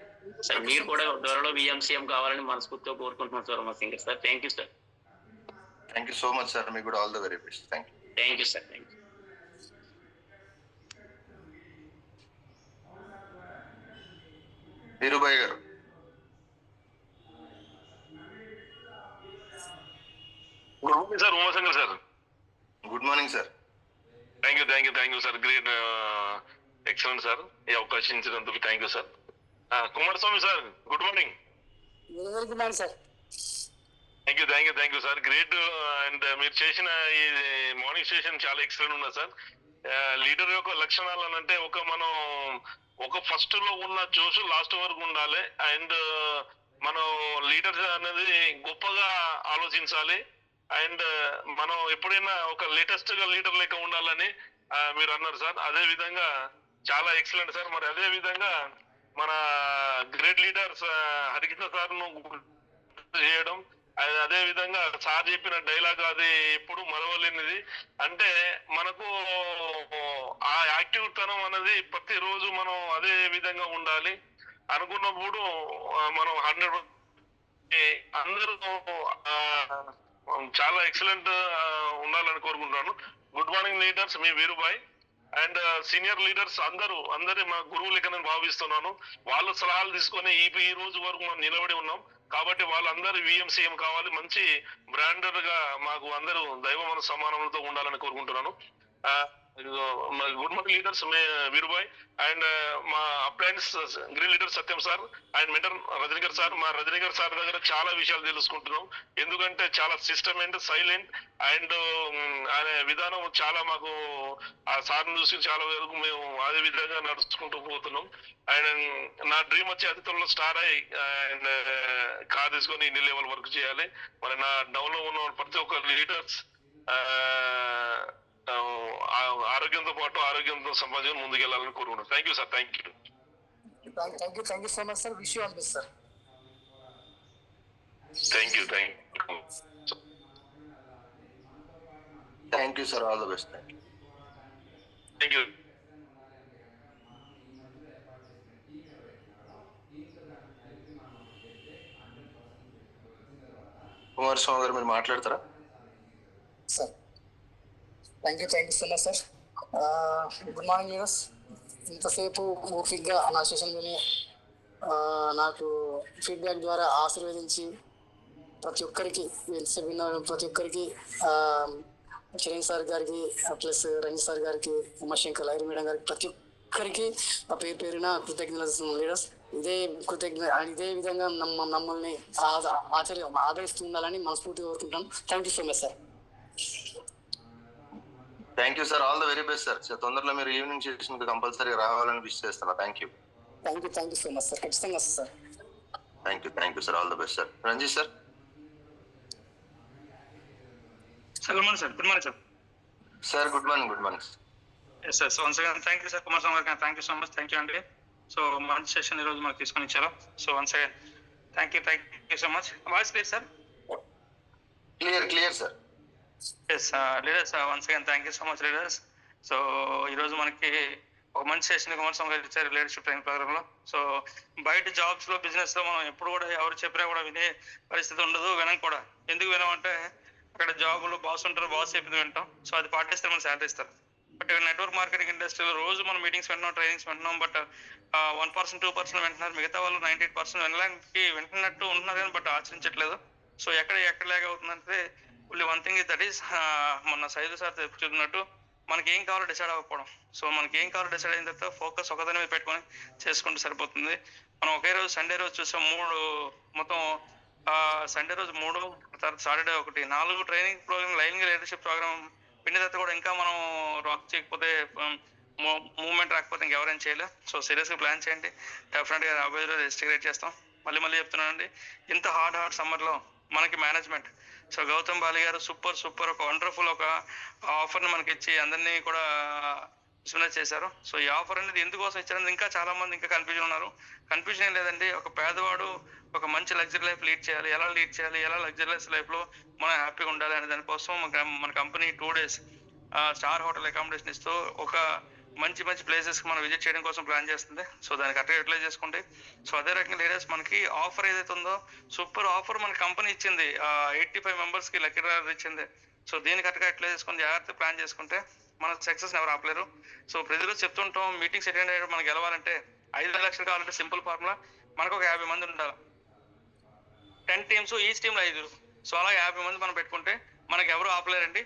sir. మీరు కూడా త్వరలో విఎంసీఎం కావాలని మనస్ఫూర్తిగా కోరుకుంటున్నాను sir Umashankar sir. Thank you sir. Thank you so much sir. మీకు కూడా all the very best. Thank you. Thank you sir. Thank you. Veerubhai గారు. Good morning sir Umashankar sir. Good morning sir. Thank you sir. Great excellent sir. ఈ అవకాశం ఇచ్చినందుకు thank you sir. Kumaraswamy sir good morning. Very very good morning sir. Thank you sir. Great. And మీరు చేసిన ఈ morning session చాలా excellent ఉన్నది sir. Leader యొక్క లక్షణాలు అని అంటే మనం ఫస్ట్ లో ఉన్న జోష్ లాస్ట్ వరకు ఉండాలి. అండ్ మనం లీడర్ అనేది గొప్పగా ఆలోచించాలి. అండ్ మనం ఎప్పుడైనా ఒక లేటెస్ట్ గా లీడర్ లెక్క ఉండాలని మీరు అన్నారు సార్. అదే విధంగా చాలా ఎక్సలెంట్ సార్. మరి అదే విధంగా మన గ్రేట్ లీడర్స్ హరికృష్ణ సార్ ను చేయడం, అదే విధంగా సార్ చెప్పిన డైలాగ్ అది ఎప్పుడు మరవలేనిది. అంటే మనకు ఆ యాక్టివ్ తనం అనేది ప్రతిరోజు మనం అదే విధంగా ఉండాలి అనుకున్నప్పుడు మనం 100 అందరూ చాలా ఎక్సలెంట్ ఉండాలని కోరుకుంటున్నాను. Good morning leaders. మీ వీరుబాయ్ అండ్ సీనియర్ లీడర్స్ అందరి మా గురువు లెక్క నేను భావిస్తున్నాను. వాళ్ళ సలహాలు తీసుకొని ఈ రోజు వరకు మనం నిలబడి ఉన్నాం. కాబట్టి వాళ్ళందరూ విఎంసీఎం కావాలి, మంచి బ్రాండర్ గా మాకు అందరూ దైవ మన సమానంతో ఉండాలని కోరుకుంటున్నాను. Good morning leaders Veerubai and మా appliance green leader Satyam sir and mentor Rajanikar sir. మా రజనీకర్ సార్ దగ్గర చాలా విషయాలు తెలుసుకుంటున్నాం, ఎందుకంటే చాలా సిస్టమెంట్ సైలెంట్ అండ్ అనే విధానం చాలా మాకు ఆ సార్ని చూసి చాలా వరకు మేము అదే విధంగా నడుచుకుంటూ పోతున్నాం. అండ్ నా డ్రీమ్ వచ్చి అతి త్వరలో స్టార్ అయ్యి అండ్ కార్ తీసుకొని ఇన్ని లెవెల్ వర్క్ చేయాలి. మరి నా డౌన్ లో ఉన్న ప్రతి ఒక్క లీడర్స్ ఆరోగ్యంతో పాటు ఆరోగ్యంతో సమాజం ముందుకెళ్ళాలని కోరుకుంటున్నాను. Thank you sir. Thank you so much sir. Wish you all best sir. Thank you thank you sir. All the best. Thank you. Kumaraswamy గారు మీరు మాట్లాడతారా? Sir thank you so much sir. Good morning leaders. ఇంతసేపు ఓపిక్గా నా session విని నాకు feedback ద్వారా ఆశీర్వదించి ప్రతి ఒక్కరికి ప్రతి ఒక్కరికి కిరణ్ సార్ గారికి ప్లస్ రంజిత్ సార్ గారికి ఉమాశంకర్ లహరి మేడం గారికి ప్రతి ఒక్కరికి ఆ పేరున కృతజ్ఞతలు లీడర్స్. ఇదే విధంగా మమ్మల్ని ఆదరిస్తూ ఉండాలని మనస్ఫూర్తిగా కోరుకుంటాను. Thank you so much sir. Thank you sir. All the very best sir. తొందరలో మీరు ఈవినింగ్ సెషన్ కంపల్సరీ రావాలని విష్ చేస్తున్నా. Thank you so much sir. ఖచ్చితంగా sir. Thank you sir. All the best sir. Ranjith sir. Sir good morning sir. Good morning sir. Sir good morning. Yes sir. So once again thank you sir. Kumaraswamy గారికి thank you so much. Thank you అండి. So మంచి session ఈరోజు మనకు తీసుకొని ఇచ్చారు. So once again thank you so much. Voice clear sir? Clear sir. Yes leaders once again thank you so much leaders. So ఈరోజు మనకి ఒక మంచి సెషన్ కుమారస్వామి గారు ఇచ్చారు లీడర్షిప్ ట్రైనింగ్ ప్రోగ్రామ్ లో. సో బయట జాబ్స్ లో బిజినెస్ లో మనం ఎప్పుడు కూడా ఎవరు చెప్పినా కూడా వినే పరిస్థితి ఉండదు, వినం కూడా. ఎందుకు వినామంటే అక్కడ జాబులు బాస్ ఉంటారు, బాస్ చెప్పింది వింటాం. సో అది పాటిస్తే మనం శాలరీ ఇస్తారు. బట్ నెట్వర్క్ మార్కెటింగ్ ఇండస్ట్రీలో రోజు మనం మీటింగ్స్ వింటున్నాం, ట్రైనింగ్స్ వింటున్నాం. బట్ 1% 2% వింటున్నారు, మిగతా వాళ్ళు 98% వినడానికి వింటున్నట్టు ఉంటున్నారు కానీ బట్ ఆచరించట్లేదు. సో ఎక్కడ లాగ్ అవుతుందంటే only one thing that is మొన్న సైదు సార్ చెప్తున్నట్టు మనకి ఏం కావాలో డిసైడ్ అవ్వకపోవడం. సో మనకి ఏం కావాలో డిసైడ్ అయిన తర్వాత ఫోకస్ ఒకదాని మీద పెట్టుకొని చేసుకుంటే సరిపోతుంది. మనం ఒకే రోజు సండే రోజు చూసాం, మొత్తం సండే రోజు 3, తర్వాత Saturday 1, 4 training program line leadership program పిండి తర్వాత కూడా ఇంకా మనం రాక్ చేయకపోతే మూవ్మెంట్ రాకపోతే ఇంకెవరైనా చేయలేదు. సో సీరియస్గా ప్లాన్ చేయండి. డెఫినెట్గా రాబోయే రోజు రిజిస్ట్రేట్ చేస్తాం. మళ్ళీ చెప్తున్నానండి, ఇంత హార్డ్ సమ్మర్లో మనకి మేనేజ్మెంట్ సో గౌతమ్ బాలి గారు సూపర్ ఒక వండర్ఫుల్ ఒక ఆఫర్ని మనకి ఇచ్చి అందరినీ కూడా విస్మరణ చేశారు. సో ఈ ఆఫర్ అనేది ఎందుకోసం ఇచ్చారని ఇంకా చాలా మంది ఇంకా కన్ఫ్యూజన్ ఉన్నారు. కన్ఫ్యూజన్ ఏం లేదండి, ఒక పేదవాడు ఒక మంచి లగ్జరీ లైఫ్ లీడ్ చేయాలి, ఎలా లగ్జరీలెస్ లైఫ్ లో మనం హ్యాపీగా ఉండాలి అనే దానికోసం మన company 2 days star hotel accommodation ఇస్తూ ఒక మంచి ప్లేసెస్ మనం విజిట్ చేయడం కోసం ప్లాన్ చేస్తుంది. సో దాన్ని కరెక్ట్గా యూటిలైజ్ చేసుకోండి. సో అదే రకంగా లేడీస్ మనకి ఆఫర్ ఏదైతే ఉందో సూపర్ ఆఫర్ మన కంపెనీ ఇచ్చింది, 85 members కి లక్కీ డ్రా ఇచ్చింది. సో దీన్ని కరెక్ట్గా యూటిలైజ్ చేసుకొని జాగ్రత్త ప్లాన్ చేసుకుంటే మన సక్సెస్ ఎవరు ఆపలేరు. సో ప్రజలు చెప్తుంటాం మీటింగ్స్ అటెండ్ అయ్యే మనకి గెలవాలంటే 5 లక్షలు కావాలంటే సింపుల్ ఫార్ములా, మనకు ఒక 50 మంది ఉండాలి. 10 teams, ఈచ్ టీంలో 5. సో అలా 50 మంది మనం పెట్టుకుంటే మనకి ఎవరు ఆపలేరండి.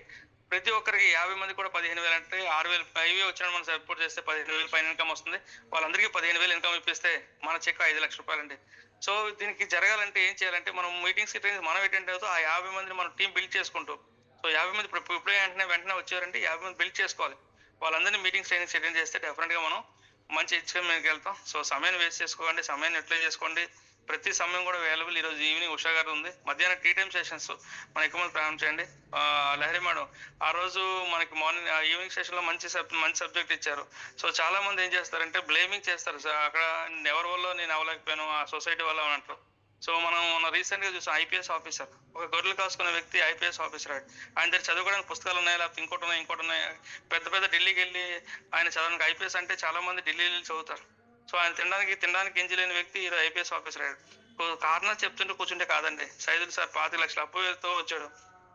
ప్రతి ఒక్కరికి 50 మంది కూడా 15,000 అంటే 6,000 5 వచ్చిన మనం సపోర్ట్ చేస్తే 15,000 పైన ఇన్కమ్ వస్తుంది. వాళ్ళందరికీ 15,000 ఇన్కమ్ ఇప్పిస్తే మన చెక్ 5 లక్షల రూపాయలు అండి. సో దీనికి జరగాలంటే ఏం చేయాలంటే మనం మీటింగ్స్ ట్రైనింగ్స్ మనం అటెండ్ అవుతూ ఆ 50 మందిని మనం టీం బిల్డ్ చేసుకుంటూ, సో 50 మంది ఇప్పుడే వెంటనే వచ్చారంటే 50 మంది బిల్డ్ చేసుకోవాలి. వాళ్ళందరినీ మీటింగ్స్ ట్రైనింగ్స్ అటెండ్ చేస్తే డెఫినెట్గా మనం మంచి హెచ్ఎం మీదకి వెళ్తాం. సో సమయాన్ని వేస్ట్ చేసుకోండి, సమయాన్ని యూటిలైజ్ చేసుకోండి. ప్రతి సమయం కూడా అవైలబుల్. ఈరోజు ఈవినింగ్ ఉషా గారు ఉంది, మధ్యాహ్నం టీ టైమ్ సెషన్స్ మనం ఎక్కువ మంది ప్రారంభం చేయండి. లహరి మేడం ఆ రోజు మనకి మార్నింగ్ ఈవినింగ్ సెషన్ లో మంచి సబ్జెక్ట్ ఇచ్చారు. సో చాలా మంది ఏం చేస్తారంటే బ్లేమింగ్ చేస్తారు, అక్కడ ఎవరి వల్ల నేను అవ్వలేకపోయాను, ఆ సొసైటీ వల్ల అని అంటారు. సో మనం రీసెంట్ గా చూసాం ఐపీఎస్ ఆఫీసర్, ఒక గొర్రెలు కాసుకున్న వ్యక్తి ఐపీఎస్ ఆఫీసర్. ఆయన దగ్గర చదువుకోవడానికి పుస్తకాలు ఉన్నాయి, లేకపోతే ఇంకోటి ఉన్నాయి. పెద్ద ఢిల్లీకి వెళ్ళి ఆయన చదవడానికి ఐపీఎస్ అంటే చాలా మంది ఢిల్లీ వెళ్ళి చదువుతారు. సో ఆయన తినడానికి ఎంజి లేని వ్యక్తి ఈరోజు ఐపీఎస్ ఆఫీసర్ అయ్యాడు. కారణం చెప్తుంటే కూర్చుంటే కాదండి. సైదులు సార్ 25 లక్షల అప్పుతో వచ్చాడు.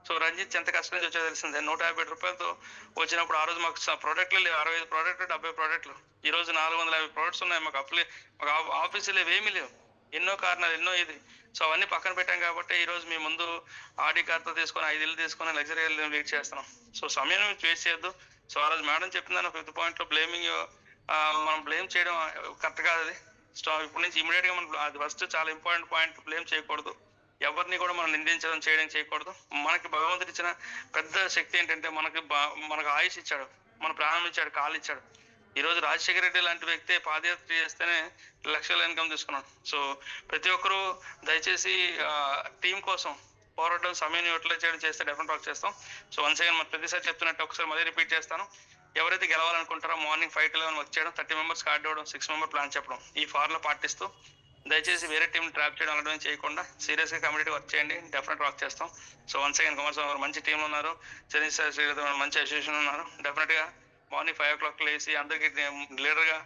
సో రంజిత్ ఎంత కష్టం నుంచి వచ్చాడో తెలిసిందే. 150 రూపాయలతో వచ్చినప్పుడు ఆ రోజు మాకు ప్రోడక్ట్లు లేవు, 65 ప్రోడక్ట్లు 70 ప్రోడక్ట్లు. ఈ రోజు 450 ప్రోడక్ట్స్ ఉన్నాయి. మాకు ఆఫీసులు ఏమీ లేవు, ఎన్నో కారణాలు ఎన్నో ఇది. సో అవన్నీ పక్కన పెట్టాం కాబట్టి ఈ రోజు మీ ముందు ఆడి కార్తో తీసుకొని 5 ఇళ్ళు తీసుకొని లగ్జరీ లీడ్ చేస్తున్నాం. సో సమయం వేస్ట్ చేయొద్దు. సో ఆ రోజు మేడం చెప్పిందని 5th పాయింట్లో బ్లేమింగ్, మనం బ్లేమ్ చేయడం కరెక్ట్ కాదు. అది ఇప్పటి నుంచి ఇమీడియట్గా మనం అది ఫస్ట్ చాలా ఇంపార్టెంట్ పాయింట్, బ్లేమ్ చేయకూడదు. ఎవరిని కూడా మనం నిందించడం చేయడం చేయకూడదు. మనకి భగవంతుడు ఇచ్చిన పెద్ద శక్తి ఏంటంటే మనకు ఆయుష్ ఇచ్చాడు, మన ప్రాణం ఇచ్చాడు, కాలు ఇచ్చాడు. ఈరోజు రాజశేఖర రెడ్డి లాంటి వ్యక్తి పాదయాత్ర చేస్తేనే లక్షల ఇన్కమ్ తీసుకున్నాడు. సో ప్రతి ఒక్కరూ దయచేసి టీం కోసం పోరాటం సమయం యూటిలైజ్ చేయడం చేస్తే డెఫినెట్ వర్క్ చేస్తాం. సో వన్స్ అగైన్ మనం ప్రతిసారి చెప్తున్నట్టు ఒకసారి మళ్ళీ రిపీట్ చేస్తాను. ఎవరైతే గెలవాలనుకుంటారో మార్నింగ్ 5 to 11 వర్క్ చేయడం, 30 మెంబర్స్ కార్డు ఇవ్వడం, 6 మెంబర్ ప్లాన్ చెప్పడం, ఈ ఫార్లో పాటిస్తూ దయచేసి వేరే టీం ట్రాప్ చేయడం అలాంటివి చేయకుండా సీరియస్గా కమిటీ వర్క్ చేయండి. డెఫినెట్ వర్క్ చేస్తాం. సో వన్స్ అగైన్ కుమారస్వామి గారు మంచి టీంలో ఉన్నారు, చంద్ర సార్ శ్రీధర్ మంచి అసోసియేషన్ ఉన్నారు. డెఫినెట్గా మార్నింగ్ 5 o'clock లేసి అందరికీ లీడర్గా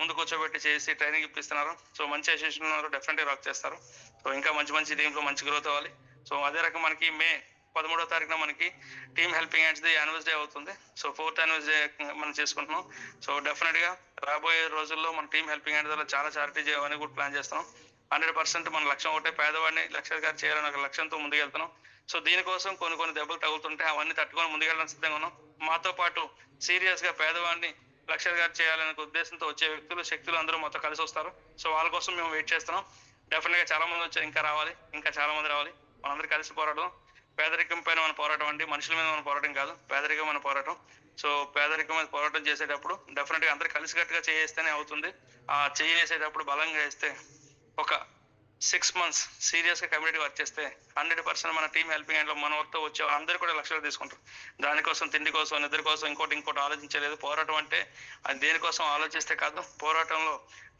ముందు కూర్చోబెట్టి చేసి ట్రైనింగ్ ఇప్పిస్తున్నారు. సో మంచి అసోసియేషన్ ఉన్నారు, డెఫినెట్గా వర్క్ చేస్తారు. సో ఇంకా మంచి మంచి టీంలో మంచి గ్రోత్ అవ్వాలి. సో అదే రకం మనకి మే 13వ తారీఖున మనకి team helping hands the anniversary అవుతుంది. సో 4th యానివర్సరీ మనం చేసుకుంటున్నాం. సో డెఫినెట్గా రాబోయే రోజుల్లో మన టీమ్ హెల్పింగ్ హ్యాండ్స్ వల్ల చాలా చారిటీ చేయమని కూడా ప్లాన్ చేస్తున్నాం. 100% మన లక్ష్యం ఒకటే, పేదవాడిని లక్షాధికారి చేయాలని ఒక లక్ష్యంతో ముందుకెళ్తున్నాం. సో దీనికోసం కొన్ని దెబ్బలు తగులుతుంటే అవన్నీ తట్టుకొని ముందుకెళ్ళడానికి సిద్ధంగా ఉన్నాం. మాతో పాటు సీరియస్గా పేదవాడిని లక్షాధికారి చేయాలనే ఉద్దేశంతో వచ్చే వ్యక్తులు, శక్తులు అందరూ మొత్తం కలిసి వస్తారు. సో వాళ్ళ కోసం మేము వెయిట్ చేస్తున్నాం. డెఫినెట్గా చాలా మంది వచ్చారు, ఇంకా రావాలి, ఇంకా చాలా మంది రావాలి. మనందరూ కలిసి పోరాటం. పేదరికం పైన మన పోరాటం అండి, మనుషుల మీద మన పోరాటం కాదు, పేదరికం మన పోరాటం. సో పేదరికం మీద పోరాటం చేసేటప్పుడు డెఫినెట్గా అందరూ కలిసికట్టుగా చేస్తేనే అవుతుంది. ఆ చేసేటప్పుడు బలంగా వేస్తే ఒక 6 months సీరియస్గా కమ్యూనిటీ వర్క్ చేస్తే 100% మన టీం హెల్పింగ్ హ్యాండ్లో మన వర్క్తో వచ్చే అందరూ కూడా లక్షలు తీసుకుంటారు. దానికోసం తిండి కోసం, నిద్ర కోసం, ఇంకోటి ఆలోచించలేదు. పోరాటం అంటే అది దేనికోసం ఆలోచిస్తే కాదు, పోరాటంలో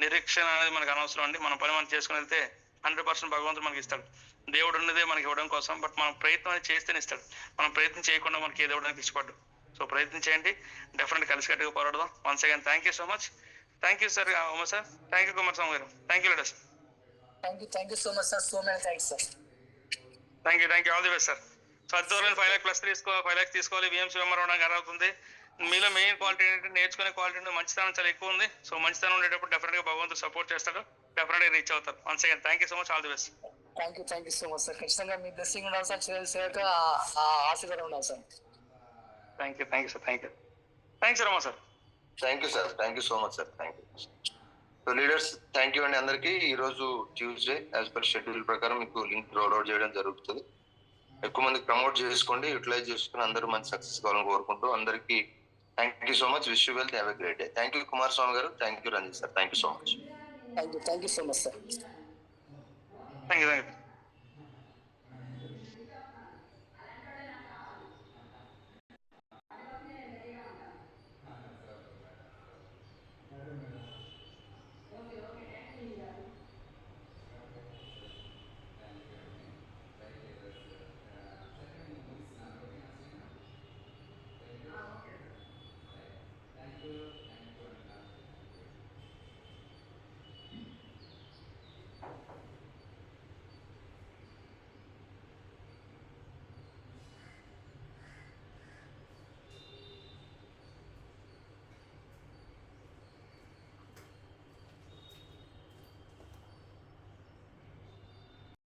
నిరీక్షణ అనేది మనకు అనవసరం అండి. మన పని మనం చేసుకుని వెళ్తే 100% భగవంతుడు మనకి ఇస్తాడు. దేవుడు ఉన్నదే మనకి ఇవ్వడం కోసం, బట్ మనం ప్రయత్నం అనేది చేస్తేనే ఇస్తాడు. మనం ప్రయత్నం చేయకుండా మనకి ఏది ఇవ్వడానికి ఇష్టపడ్డు. సో ప్రయత్నం చేయండి, డెఫినెట్గా కలిసికట్టుగా పోరాడదాం. Once again thank you so much. Thank you sir, Umar sir. Thank you Kumaraswamy గారు. Thank you leaders. Thank you so much, sir. So many thanks, sir. Thank you. All the best sir. So 5 lakh plus 5 lakhs తీసుకోవాలి. VMC member అవడం గారు అవుతుంది. మీలో main quality ఏంటంటే నేర్చుకునే quality, మంచితనం చాలా ఎక్కువ ఉంది. సో మంచితనం ఉండేటప్పుడు డెఫినెట్గా భగవంతుడు సపోర్ట్ చేస్తాడు, డెఫినెట్గా రీచ్ అవుతారు. Once again thank you so much. All the best. Thank you so much, sir. ఖచ్చితంగా మీ బ్లెస్సింగ్ ఉండాలి సార్, చేయక ఆశీర్వాదం ఉండాలి sir. Thank you sir. Thanks Rama sir. Thank you sir. Thank you so much sir. Thank you. So leaders thank you అండి అందరికీ. ఈరోజు Tuesday as per schedule ప్రకారం మీకు లింక్ రోల్అవుట్ చేయడం జరుగుతుంది. ఎక్కువ మందికి ప్రమోట్ చేసుకోండి, యూటిలైజ్ చేసుకుని అందరూ మంచి సక్సెస్ కావాలని కోరుకుంటూ అందరికీ thank you so much. Wish you well, have a great day. Thank you Kumaraswamy గారు. Thank you Ranjith sir. Thank you so much. Thank you so much, sir. Thank you.